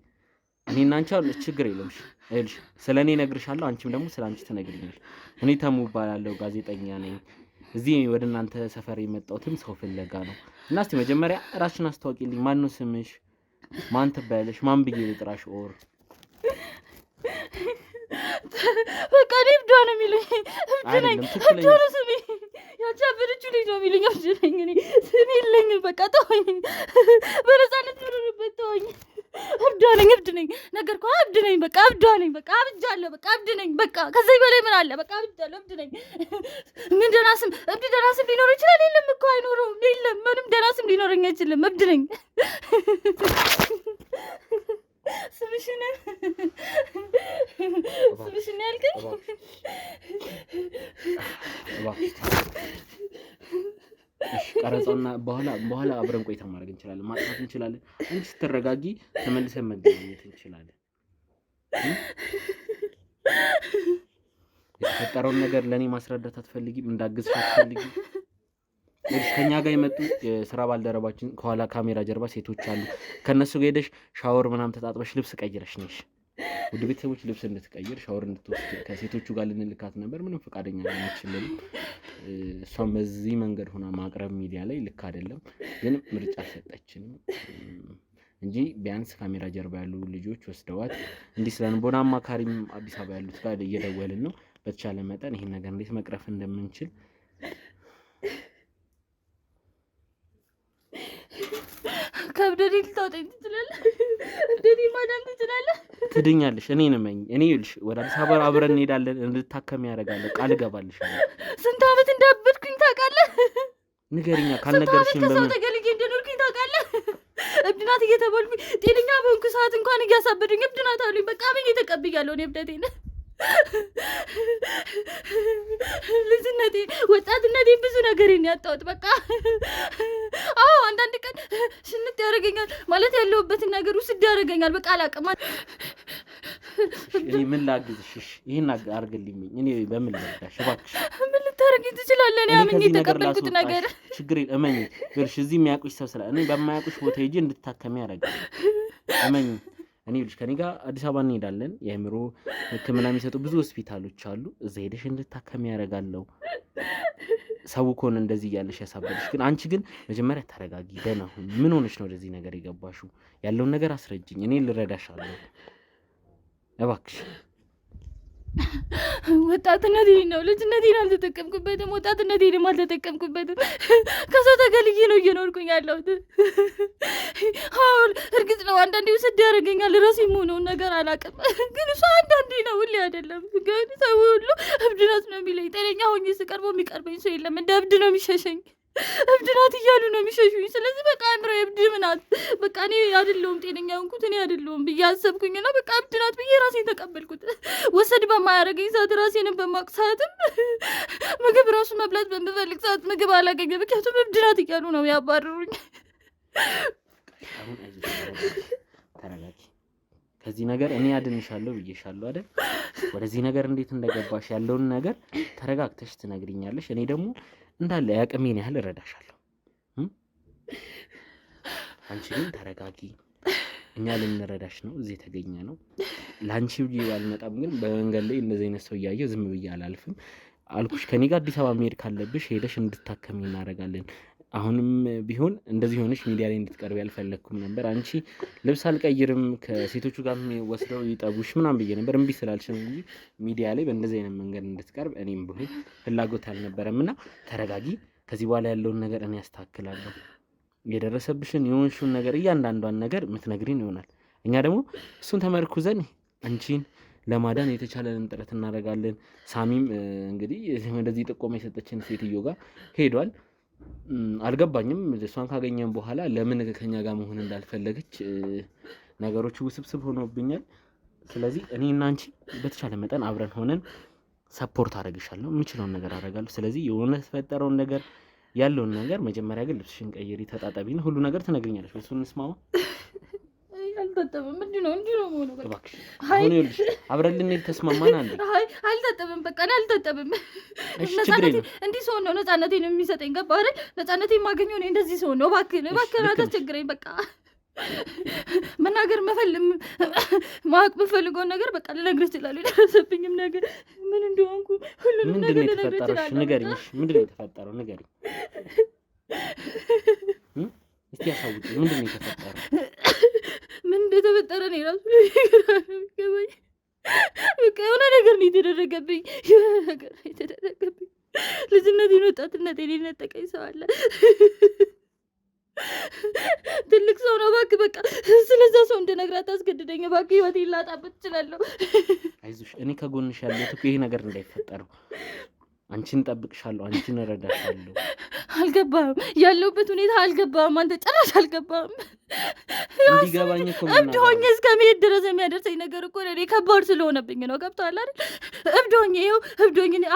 እኔ እና አንቺ አሁን ችግር የለውም። እሺ ስለ እኔ እነግርሻለሁ፣ አንቺም ደግሞ ስለ አንቺ ትነግሪኛለሽ። እኔ ተሙ እባላለሁ፣ ጋዜጠኛ ነኝ። እዚህ ወደ እናንተ ሰፈር የመጣሁትም ሰው ፍለጋ ነው። እና እስቲ መጀመሪያ ራስሽን አስተዋውቂልኝ። ማን ነው ስምሽ? ማን ትባያለሽ? ማን ብዬ ልጥራሽ? ኦር በቃ እኔ እብዷ ነው የሚሉኝ። እብድ ነኝ። እብዷ ነው ስሜ። ያቺ አበደችው ልጅ ነው የሚሉኝ። እብድ ነኝ እኔ። ስሜ የለኝም። በቃ ተወኝ። በነፃነት ምርርበት ተወኝ። እብድ ነኝ። ነገርኩህ። እብድ ነኝ። በቃ እብዷ ነኝ። በቃ አብጃለሁ። በቃ እብድ ነኝ። በቃ ከዚህ በላይ ምን አለ? በቃ አብጃለሁ። እብድ ነኝ። ምን ደህና ስም ሊኖረው ይችላል? የለም እኮ አይኖረውም። የለም ምንም ደህና ስም ሊኖረኝ አይችልም። እብድ ነኝ። ስምሽን ያልከኝ? ቀረጻውና በኋላ አብረን ቆይታ ማድረግ እንችላለን፣ ማጥፋት እንችላለን። አንቺ ስትረጋጊ ተመልሰን መገናኘት እንችላለን። የተፈጠረውን ነገር ለእኔ ማስረዳት አትፈልጊም? እንዳግዝሽ አትፈልጊም? ከኛ ጋር የመጡ የስራ ባልደረባችን ከኋላ ካሜራ ጀርባ ሴቶች አሉ። ከነሱ ጋር ሄደሽ ሻወር ምናምን ተጣጥበሽ ልብስ ቀይረሽ ነሽ። ውድ ቤተሰቦች ልብስ እንድትቀይር ሻወር እንድትወስድ ከሴቶቹ ጋር ልንልካት ነበር። ምንም ፈቃደኛ አልሆነችልንም። እሷም በዚህ መንገድ ሆና ማቅረብ ሚዲያ ላይ ልክ አይደለም፣ ግን ምርጫ አልሰጠችንም እንጂ ቢያንስ ካሜራ ጀርባ ያሉ ልጆች ወስደዋት እንዲህ ስለንቦና አማካሪም አዲስ አበባ ያሉት ጋር እየደወልን ነው። በተቻለ መጠን ይሄን ነገር እንዴት መቅረፍ እንደምንችል ከብደቴ ልታወጣኝ ትችላለህ? እብደቴ ማዳን ትችላለህ? ትድኛለሽ። እኔ ይኸውልሽ ወደ አዲስ አበባ አብረን እንሄዳለን፣ እንድታከም ያደርጋለሁ፣ ቃል እገባልሻለሁ። ስንት ዓመት እንዳበድኩኝ ታውቃለህ? ንገሪኛ። ካልነገርሽኝ ከሰው ተገልጌ እንደኖርኩኝ ታውቃለህ? እብድ ናት እየተባልኩኝ ጤነኛ በሆንኩ ሰዓት እንኳን እያሳበዱኝ እብድ ናት አሉኝ። በቃ አብኜ ተቀብያለሁ እኔ እብደቴን። ልጅነቴ ወጣትነቴ ብዙ ነገሬን ያጣሁት በቃ። አዎ አንዳንድ ቀን ሽንት ያደርገኛል ማለት ያለሁበትን ነገር ውስድ ያደርገኛል። በቃ አላውቅም። እኔ ምን ላግዝሽ? ይሄን አድርግልኝ። እኔ በምን ልርዳሽ? እባክሽ ምን ልታደርጊኝ ትችላለህ? እኔ አምኜ የተቀበልኩት ነገር ችግር የለም። እመኚ። ይኸውልሽ እዚህ የሚያውቁሽ ሰው ስላለ እኔ በማያውቁሽ ቦታ ሄጄ እንድታከሚ ያደርጋል። እመኚ። እኔ ልጅ ከኔ ጋር አዲስ አበባ እንሄዳለን። የአእምሮ ሕክምና የሚሰጡ ብዙ ሆስፒታሎች አሉ። እዛ ሄደሽ እንድታከሚ ያደርጋለሁ። ሰው ከሆነ እንደዚህ እያለሽ ያሳበልሽ። ግን አንቺ ግን መጀመሪያ ተረጋጊ፣ ደህና ሁኚ። ምን ሆነሽ ነው ወደዚህ ነገር የገባሽው? ያለውን ነገር አስረጅኝ፣ እኔ ልረዳሻለሁ። እባክሽ ወጣትነቴን ነው ልጅነቴን አልተጠቀምኩበትም። ወጣትነቴንም አልተጠቀምኩበትም። ከሰው ተገልዬ ነው እየኖርኩኝ ያለሁት። አሁን እርግጥ ነው አንዳንዴ ውስድ ያደርገኛል። ራሴ የምሆነውን ነገር አላውቅም። ግን እሱ አንዳንዴ ነው፣ ሁሌ አይደለም። ግን ሰው ሁሉ እብድ ናት ነው የሚለኝ። ጤነኛ ሆኜ ስቀርበው የሚቀርበኝ ሰው የለም። እንደ እብድ ነው የሚሸሸኝ። እብድ ናት እያሉ ነው የሚሸሹኝ። ስለዚህ በቃ አእምሮ እብድ ናት። በቃ እኔ አይደለሁም ጤነኛ ሆንኩት፣ እኔ አይደለሁም ብዬ አሰብኩኝና በቃ እብድ ናት ብዬ ራሴን ተቀበልኩት። ወሰድ በማያደርገኝ ሰዓት ራሴንም በማውቅ ሰዓትም ምግብ ራሱ መብላት በምፈልግ ሰዓት ምግብ አላገኘ። ምክንያቱም እብድ ናት እያሉ ነው ያባረሩኝ። ተረጋጊ። ከዚህ ነገር እኔ አድንሻለሁ ብዬሻለሁ አይደል? ወደዚህ ነገር እንዴት እንደገባሽ ያለውን ነገር ተረጋግተሽ ትነግሪኛለሽ። እኔ ደግሞ እንዳለ ያቅሜን ያህል እረዳሻለሁ። አንቺ ግን ተረጋጊ። እኛ ልንረዳሽ ነው እዚህ የተገኘ ነው። ላንቺ ብዬ ባልመጣም ግን በመንገድ ላይ እንደዚህ አይነት ሰው እያየሁ ዝም ብዬ አላልፍም አልኩሽ። ከኔ ጋር አዲስ አበባ መሄድ ካለብሽ ሄደሽ እንድታከሚ እናደርጋለን። አሁንም ቢሆን እንደዚህ ሆነሽ ሚዲያ ላይ እንድትቀርቢ አልፈለግኩም ነበር። አንቺ ልብስ አልቀይርም ከሴቶቹ ጋር ወስደው ይጠቡሽ ምናምን ብዬ ነበር። እምቢ ስላልሽ ነው እንጂ ሚዲያ ላይ በእንደዚህ አይነት መንገድ እንድትቀርብ እኔም ብሆን ፍላጎት አልነበረም። እና ተረጋጊ። ከዚህ በኋላ ያለውን ነገር እኔ ያስተካክላለሁ። የደረሰብሽን የሆንሽውን ነገር እያንዳንዷን ነገር የምትነግሪን ይሆናል። እኛ ደግሞ እሱን ተመርኩዘን አንቺን ለማዳን የተቻለንን ጥረት እናደርጋለን። ሳሚም እንግዲህ እንደዚህ ጥቆማ የሰጠችን ሴትዮ ጋር ሄዷል። አልገባኝም። እሷን ካገኘን በኋላ ለምን ከኛ ጋር መሆን እንዳልፈለገች ነገሮች ውስብስብ ሆኖብኛል። ስለዚህ እኔና አንቺ በተቻለ መጠን አብረን ሆነን ሰፖርት አደርግሻለሁ። የምችለውን ነገር አደርጋለሁ። ስለዚህ የሆነ የተፈጠረውን ነገር ያለውን ነገር መጀመሪያ ግን ልብስሽን ቀይሪ፣ ተጣጣቢና ሁሉ ነገር ትነግሪኛለሽ። እሱን እንስማማ። አልታጠብም። እንዲህ ነው ሆኖ በቃ እባክሽ አሁን ይኸውልሽ አብረን ልንሄድ ተስማማን። አንዴ አልታጠብም። በቃ አልታጠብም። እሺ ችግር የለም። እንዲህ ሰው ነው ነፃነቴን የሚሰጠኝ። ገባ አይደል? ነፃነቴን የማገኘው እኔ እንደዚህ ሰው ነው። እባክህን አታስቸግረኝ። በቃ መናገር ማወቅ የምፈልገውን ነገር በቃ ልነግርህ እችላለሁ። የደረሰብኝም ነገር ምን እንደሆንኩ ሁሉንም ነገር ልነግርህ እችላለሁ። ንገሪኝ። ምንድን ነው የተፈጠረው? ንገሪኝ እስቲ ያሳውቂ። ምንድን ነው የተፈጠረው? ምን እንደተፈጠረ ነው የራሱ ገባኝ። በቃ የሆነ ነገር ነው የተደረገብኝ። ልጅነቴን ወጣትነቴን የነጠቀኝ ሰው አለ። ትልቅ ሰው ነው። እባክህ በቃ ስለዛ ሰው እንድነግራት አስገድደኝ። እባክህ ህይወቴን ላጣበት እችላለሁ። አይዞሽ፣ እኔ ከጎንሽ ያለሁት እኮ ይሄ ነገር እንዳይፈጠረው። አንቺን እጠብቅሻለሁ፣ አንቺን እረዳሻለሁ። አልገባህም? ያለሁበት ሁኔታ አልገባህም? አንተ ጭራሽ አልገባህም። እንዲገባኝ እኮ እብድ ሆኜ እስከ መሄድ ድረስ የሚያደርሰኝ ነገር እኮ ለእኔ ከባድ ስለሆነብኝ ነው። ገብቶሃል አይደል? እብድ ሆኜ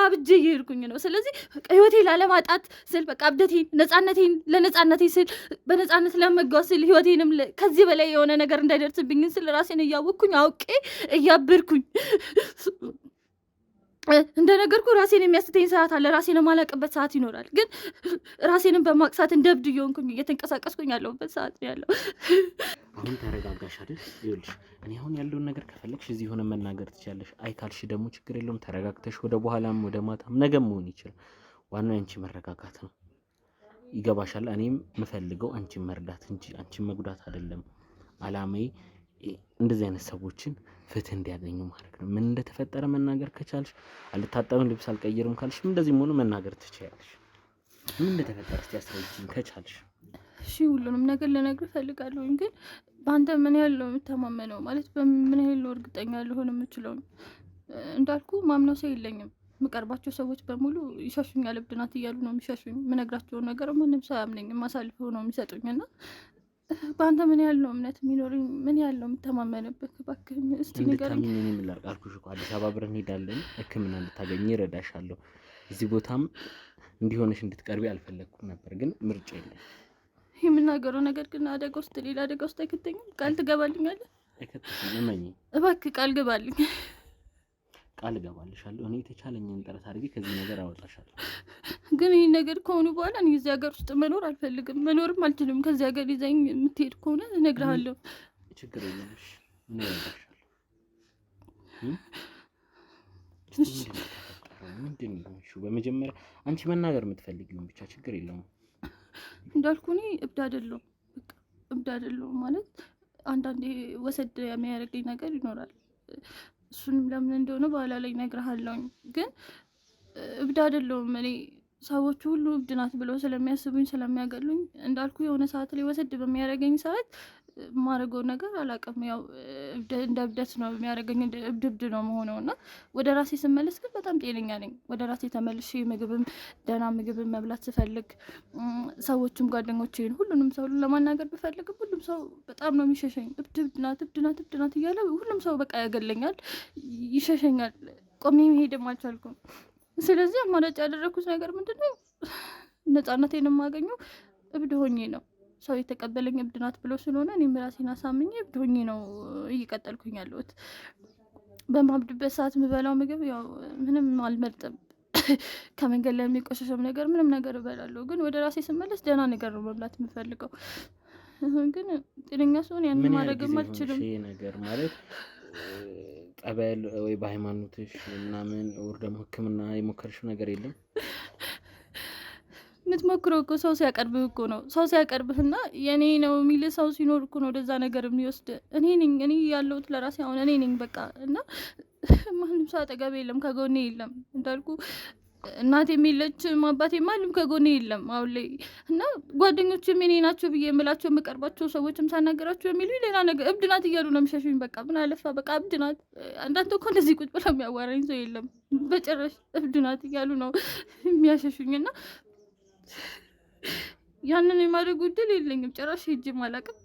አብጄ እየሄድኩኝ ነው። ስለዚህ ህይወቴን ላለማጣት ስል በቃ እብደቴን፣ ለነፃነቴ ስል በነፃነት ለመጓዝ ስል ህይወቴንም ከዚህ በላይ የሆነ ነገር እንዳይደርስብኝ ስል ራሴን እያወቅኩኝ አውቄ እያብርኩኝ እንደነገርኩ ራሴን የሚያስተኝ ሰዓት አለ። ራሴን የማላቅበት ሰዓት ይኖራል። ግን ራሴንም በማቅሳት እንደ እብድ እየሆንኩኝ እየተንቀሳቀስኩኝ ያለሁበት ሰዓት ነው ያለው። አሁን ተረጋጋሽ አይደል? ይኸውልሽ እኔ አሁን ያለውን ነገር ከፈለግሽ እዚህ ሆነ መናገር ትችያለሽ። አይ ካልሽ ደግሞ ችግር የለውም። ተረጋግተሽ ወደ በኋላም ወደ ማታም ነገም መሆን ይችላል። ዋናው አንቺ መረጋጋት ነው። ይገባሻል? እኔም የምፈልገው አንቺን መርዳት እንጂ አንቺን መጉዳት አይደለም። አላማዬ እንደዚህ አይነት ሰዎችን ፍትህ እንዲያገኙ ማድረግ ነው። ምን እንደተፈጠረ መናገር ከቻልሽ፣ አልታጠብም ልብስ አልቀይርም ካልሽ እንደዚህ መሆኑ መናገር ትችያለሽ። ምን እንደተፈጠረ እስቲ አስረጅኝ ከቻልሽ። እሺ ሁሉንም ነገር ልነግርህ እፈልጋለሁ። ግን በአንተ ምን ያህል ነው የምተማመነው? ማለት በምን ያህል ነው እርግጠኛ ልሆን የምችለው? እንዳልኩ ማምነው ሰው የለኝም። የምቀርባቸው ሰዎች በሙሉ ይሸሹኛል። እብድ ናት እያሉ ነው የሚሸሹኝ። የምነግራቸውን ነገር ምንም ሰው አያምነኝም። አሳልፈው ነው የሚሰጡኝና በአንተ ምን ያህል ነው እምነት የሚኖርኝ? ምን ያህል ነው የምተማመንበት? እባክህ እስቲ ንገረኝ። እኔ ምን ላድርግ አልኩሽ እኮ አዲስ አበባ አብረን እንሄዳለን። ሕክምና እንድታገኝ እረዳሻለሁ። እዚህ ቦታም እንዲሆንሽ እንድትቀርቢ አልፈለግኩም ነበር፣ ግን ምርጫ የለም። የምናገረው ነገር ግን አደጋ ውስጥ ሌላ አደጋ ውስጥ አይከተኝም? ቃል ትገባልኛለህ? አይከተኝም። እመኚ እባክህ ቃል ግባልኝ። ቃል እገባልሻለሁ። እኔ የተቻለኝን ጥረት አድርጌ ከዚህ ነገር አወጣሻለሁ። ግን ይህ ነገር ከሆኑ በኋላ እኔ እዚህ ሀገር ውስጥ መኖር አልፈልግም፣ መኖርም አልችልም። ከዚህ ሀገር ይዘኝ የምትሄድ ከሆነ እነግርሃለሁ። ችግር የለም። እኔ እረዳሻለሁ። ምንድን ነው በመጀመሪያ አንቺ መናገር የምትፈልጊውን ብቻ ችግር የለውም። እንዳልኩ እኔ እብድ አይደለሁም። በቃ እብድ አይደለሁም ማለት አንዳንዴ ወሰድ የሚያደርገኝ ነገር ይኖራል። እሱንም ለምን እንደሆነ በኋላ ላይ እነግርሃለሁኝ። ግን እብድ አይደለሁም እኔ። ሰዎቹ ሁሉ እብድ ናት ብለው ስለሚያስቡኝ ስለሚያገሉኝ፣ እንዳልኩ የሆነ ሰዓት ላይ ወሰድ በሚያደርገኝ ሰዓት የማደርገው ነገር አላውቅም። ያው እንደ እብደት ነው የሚያደርገኝ፣ እብድ ነው መሆነው እና ወደ ራሴ ስመለስ ግን በጣም ጤነኛ ነኝ። ወደ ራሴ ተመልሼ ደህና ምግብም መብላት ስፈልግ፣ ሰዎቹም ጓደኞቼን ሁሉንም ሰው ለማናገር ብፈልግም ሁሉም ሰው በጣም ነው የሚሸሸኝ። እብድ ናት እያለ ሁሉም ሰው በቃ ያገለኛል፣ ይሸሸኛል። ቆሜ መሄድም አልቻልኩም። ስለዚህ አማራጭ ያደረኩት ነገር ምንድን ነው? ነፃነቴን የማገኘው እብድ ሆኜ ነው። ሰው የተቀበለኝ እብድ ናት ብሎ ስለሆነ እኔም ራሴን አሳምኜ እብድ ሆኜ ነው እየቀጠልኩኝ ያለሁት። በማብድበት ሰዓት የምበላው ምግብ ያው ምንም አልመርጥም። ከመንገድ ላይ የሚቆሸሸም ነገር ምንም ነገር እበላለሁ። ግን ወደ ራሴ ስመለስ ደህና ነገር ነው መብላት የምፈልገው። ግን ጤነኛ ሰውን ያን ማድረግም አልችልም። ነገር ማለት ጠበል ወይ በሃይማኖትሽ ምናምን ወር ደግሞ ሕክምና የሞከርሽው ነገር የለም? የምትሞክረው እኮ ሰው ሲያቀርብህ እኮ ነው። ሰው ሲያቀርብህና የኔ ነው የሚል ሰው ሲኖር እኮ ነው ወደዛ ነገር የሚወስድ። እኔ ያለሁት ለራሴ አሁን እኔ ነኝ በቃ። እና ማንም ሰው አጠገቤ የለም፣ ከጎኔ የለም። እንዳልኩ እናቴም የለችም፣ አባቴም ማንም ከጎኔ የለም አሁን ላይ። እና ጓደኞችም የኔ ናቸው ብዬ የምላቸው የምቀርባቸው ሰዎችም ሳናገራቸው የሚሉኝ ሌላ ነገር፣ እብድ ናት እያሉ ነው የሚሸሹኝ። በቃ ምን አለፋ በቃ እብድ ናት። አንዳንተ እኮ እንደዚህ ቁጭ ብለው የሚያዋራኝ ሰው የለም። በጭራሽ እብድ ናት እያሉ ነው የሚያሸሹኝ። እና ያንን የማድረግ እድል የለኝም ጭራሽ። ሄጄም አላውቅም።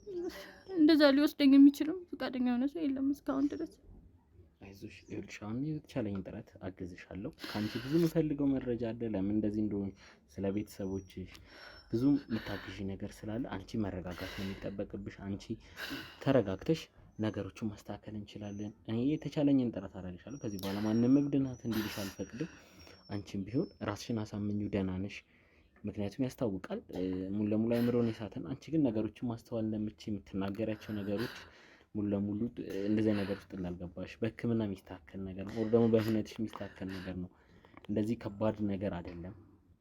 እንደዛ ሊወስደኝ የሚችልም ፈቃደኛ የሆነ ሰው የለም እስካሁን ድረስ። አይዞሽ፣ ይኸውልሽ አሁን የተቻለኝ ጥረት አግዝሻለሁ። ከአንቺ ብዙ የምፈልገው መረጃ አለ። ለምን እንደዚህ እንደሆነ ስለ ቤተሰቦችሽ ብዙ የምታግዢ ነገር ስላለ አንቺ መረጋጋት ነው የሚጠበቅብሽ። አንቺ ተረጋግተሽ ነገሮችን ማስተካከል እንችላለን። እኔ የተቻለኝን ጥረት አደርጋለሁ። ከዚህ በኋላ ማንም እብድ ናት እንዲልሽ አልፈቅድም። አንቺም ቢሆን ራስሽን አሳምኚው፣ ደህና ነሽ። ምክንያቱም ያስታውቃል ሙሉ ለሙሉ አይምሮን የሳተን። አንቺ ግን ነገሮችን ማስተዋል እንደምትችይ የምትናገሪያቸው ነገሮች ሙሉ ለሙሉ እንደዚህ ነገር ውስጥ እንዳልገባሽ በሕክምና የሚስተካከል ነገር ነው፣ ወር ደግሞ በእምነትሽ የሚስተካከል ነገር ነው። እንደዚህ ከባድ ነገር አይደለም።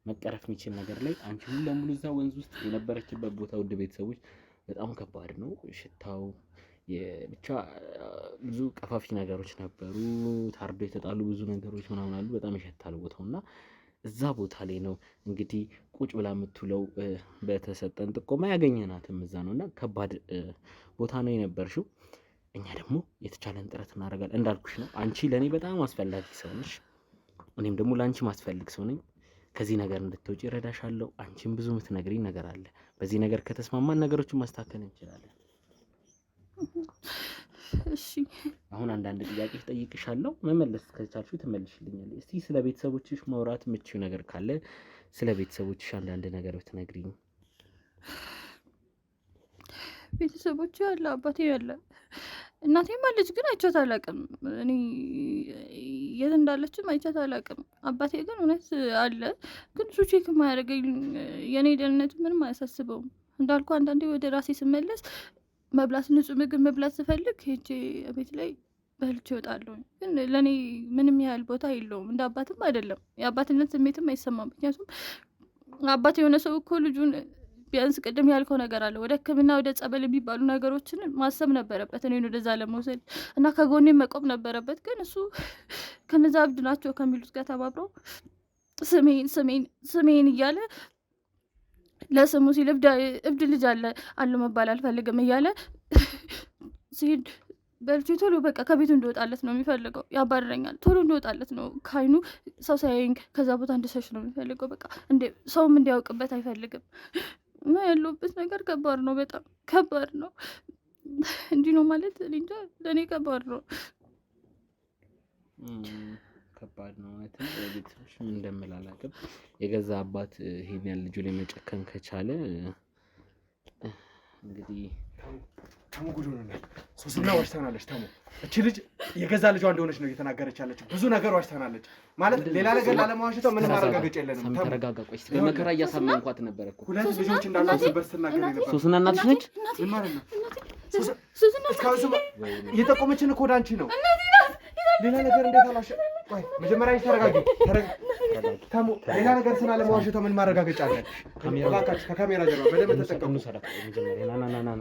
መቀረፍ የሚችል ነገር ላይ አንቺ ሙሉ ለሙሉ እዛ ወንዝ ውስጥ የነበረችበት ቦታ ውድ ቤተሰቦች በጣም ከባድ ነው። ሽታው ብቻ ብዙ ቀፋፊ ነገሮች ነበሩ። ታርዶ የተጣሉ ብዙ ነገሮች ምናምን አሉ። በጣም ይሸታል ቦታውና እዛ ቦታ ላይ ነው እንግዲህ ቁጭ ብላ የምትውለው። በተሰጠን ጥቆማ ያገኘናትም እዛ ነው እና ከባድ ቦታ ነው የነበርሽው። እኛ ደግሞ የተቻለን ጥረት እናደርጋለን። እንዳልኩሽ ነው አንቺ ለእኔ በጣም አስፈላጊ ሰው ነሽ፣ እኔም ደግሞ ለአንቺ ማስፈልግ ሰው ነኝ። ከዚህ ነገር እንድትወጪ እረዳሻለሁ። አንቺም ብዙ የምትነግሪኝ ነገር አለ። በዚህ ነገር ከተስማማን ነገሮችን ማስተካከል እንችላለን። እሺ፣ አሁን አንዳንድ ጥያቄ ጠይቅሻለሁ፣ መመለስ ከቻልሽው ትመልሽልኛለሽ። እስቲ ስለ ቤተሰቦችሽ ማውራት የምትችይው ነገር ካለ ስለ ቤተሰቦችሽ አንዳንድ ነገር ብትነግሪኝ። ቤተሰቦች ያለ አባቴ ያለ እናቴም አለች፣ ግን አይቻት አላውቅም። እኔ የት እንዳለችም አይቻት አላውቅም። አባቴ ግን እውነት አለ፣ ግን እሱ ቼክ የማያደርገኝ የእኔ ደህንነት ምንም አያሳስበውም። እንዳልኩ አንዳንዴ ወደ ራሴ ስመለስ መብላት ንጹህ ምግብ መብላት ስፈልግ ሄጄ ቤት ላይ በልቼ እወጣለሁ። ግን ለእኔ ምንም ያህል ቦታ የለውም። እንደ አባትም አይደለም፣ የአባትነት ስሜትም አይሰማም። ምክንያቱም አባት የሆነ ሰው እኮ ልጁን ቢያንስ ቅድም ያልከው ነገር አለ፣ ወደ ሕክምና ወደ ጸበል የሚባሉ ነገሮችን ማሰብ ነበረበት፣ እኔን ወደዛ ለመውሰድ እና ከጎኔ መቆም ነበረበት። ግን እሱ ከነዛ እብድ ናቸው ከሚሉት ጋር ተባብረው ስሜን እያለ ለስሙ ሲል እብድ ልጅ አለ መባል አልፈልግም እያለ ሲሄድ በልቼ ቶሎ በቃ ከቤቱ እንደወጣለት ነው የሚፈልገው። ያባረረኛል። ቶሎ እንደወጣለት ነው ከአይኑ ሰው ሳያየኝ ከዛ ቦታ እንድሸሽ ነው የሚፈልገው። በቃ ሰውም እንዲያውቅበት አይፈልግም። እና ያለሁበት ነገር ከባድ ነው፣ በጣም ከባድ ነው። እንዲህ ነው ማለት እኔ እንጃ፣ ለእኔ ከባድ ነው። ከባድ ነው እውነትም። ቤተሰቦች ምን እንደምል አላውቅም። የገዛ አባት ይሄን ያህል ልጁ ላይ መጨከን ከቻለ እንግዲህ ተሙ ጉድ ሆነናል። ሶስና ዋሽታናለች። ተሙ እቺ ልጅ የገዛ ልጇ እንደሆነች ነው እየተናገረች ያለችው። ብዙ ነገር ዋሽታናለች ማለት ሌላ ነገር ላለማዋሸቷ ምንም ማረጋገጫ የለንም። ተረጋጋ። ቆይ በመከራ እያሳመንኳት ነበር እኮ ሁለት ልጆች እንዳሏት ነበር ስትናገር ነበር። ሶስና እናትሽ ነች? ምን ማለት ነው? እየጠቆመችን እኮ ወደ አንቺ ነው። ሌላ ነገር እንዴት አላሽ? ቆይ መጀመሪያ ተረጋጊ። ተሙ ሌላ ነገር ስላለማዋሸቷ ምን ማረጋገጫ አለን? እባካችሁ ከካሜራ ጀርባ በደንብ ተጠቀሙ። መጀመሪያ ና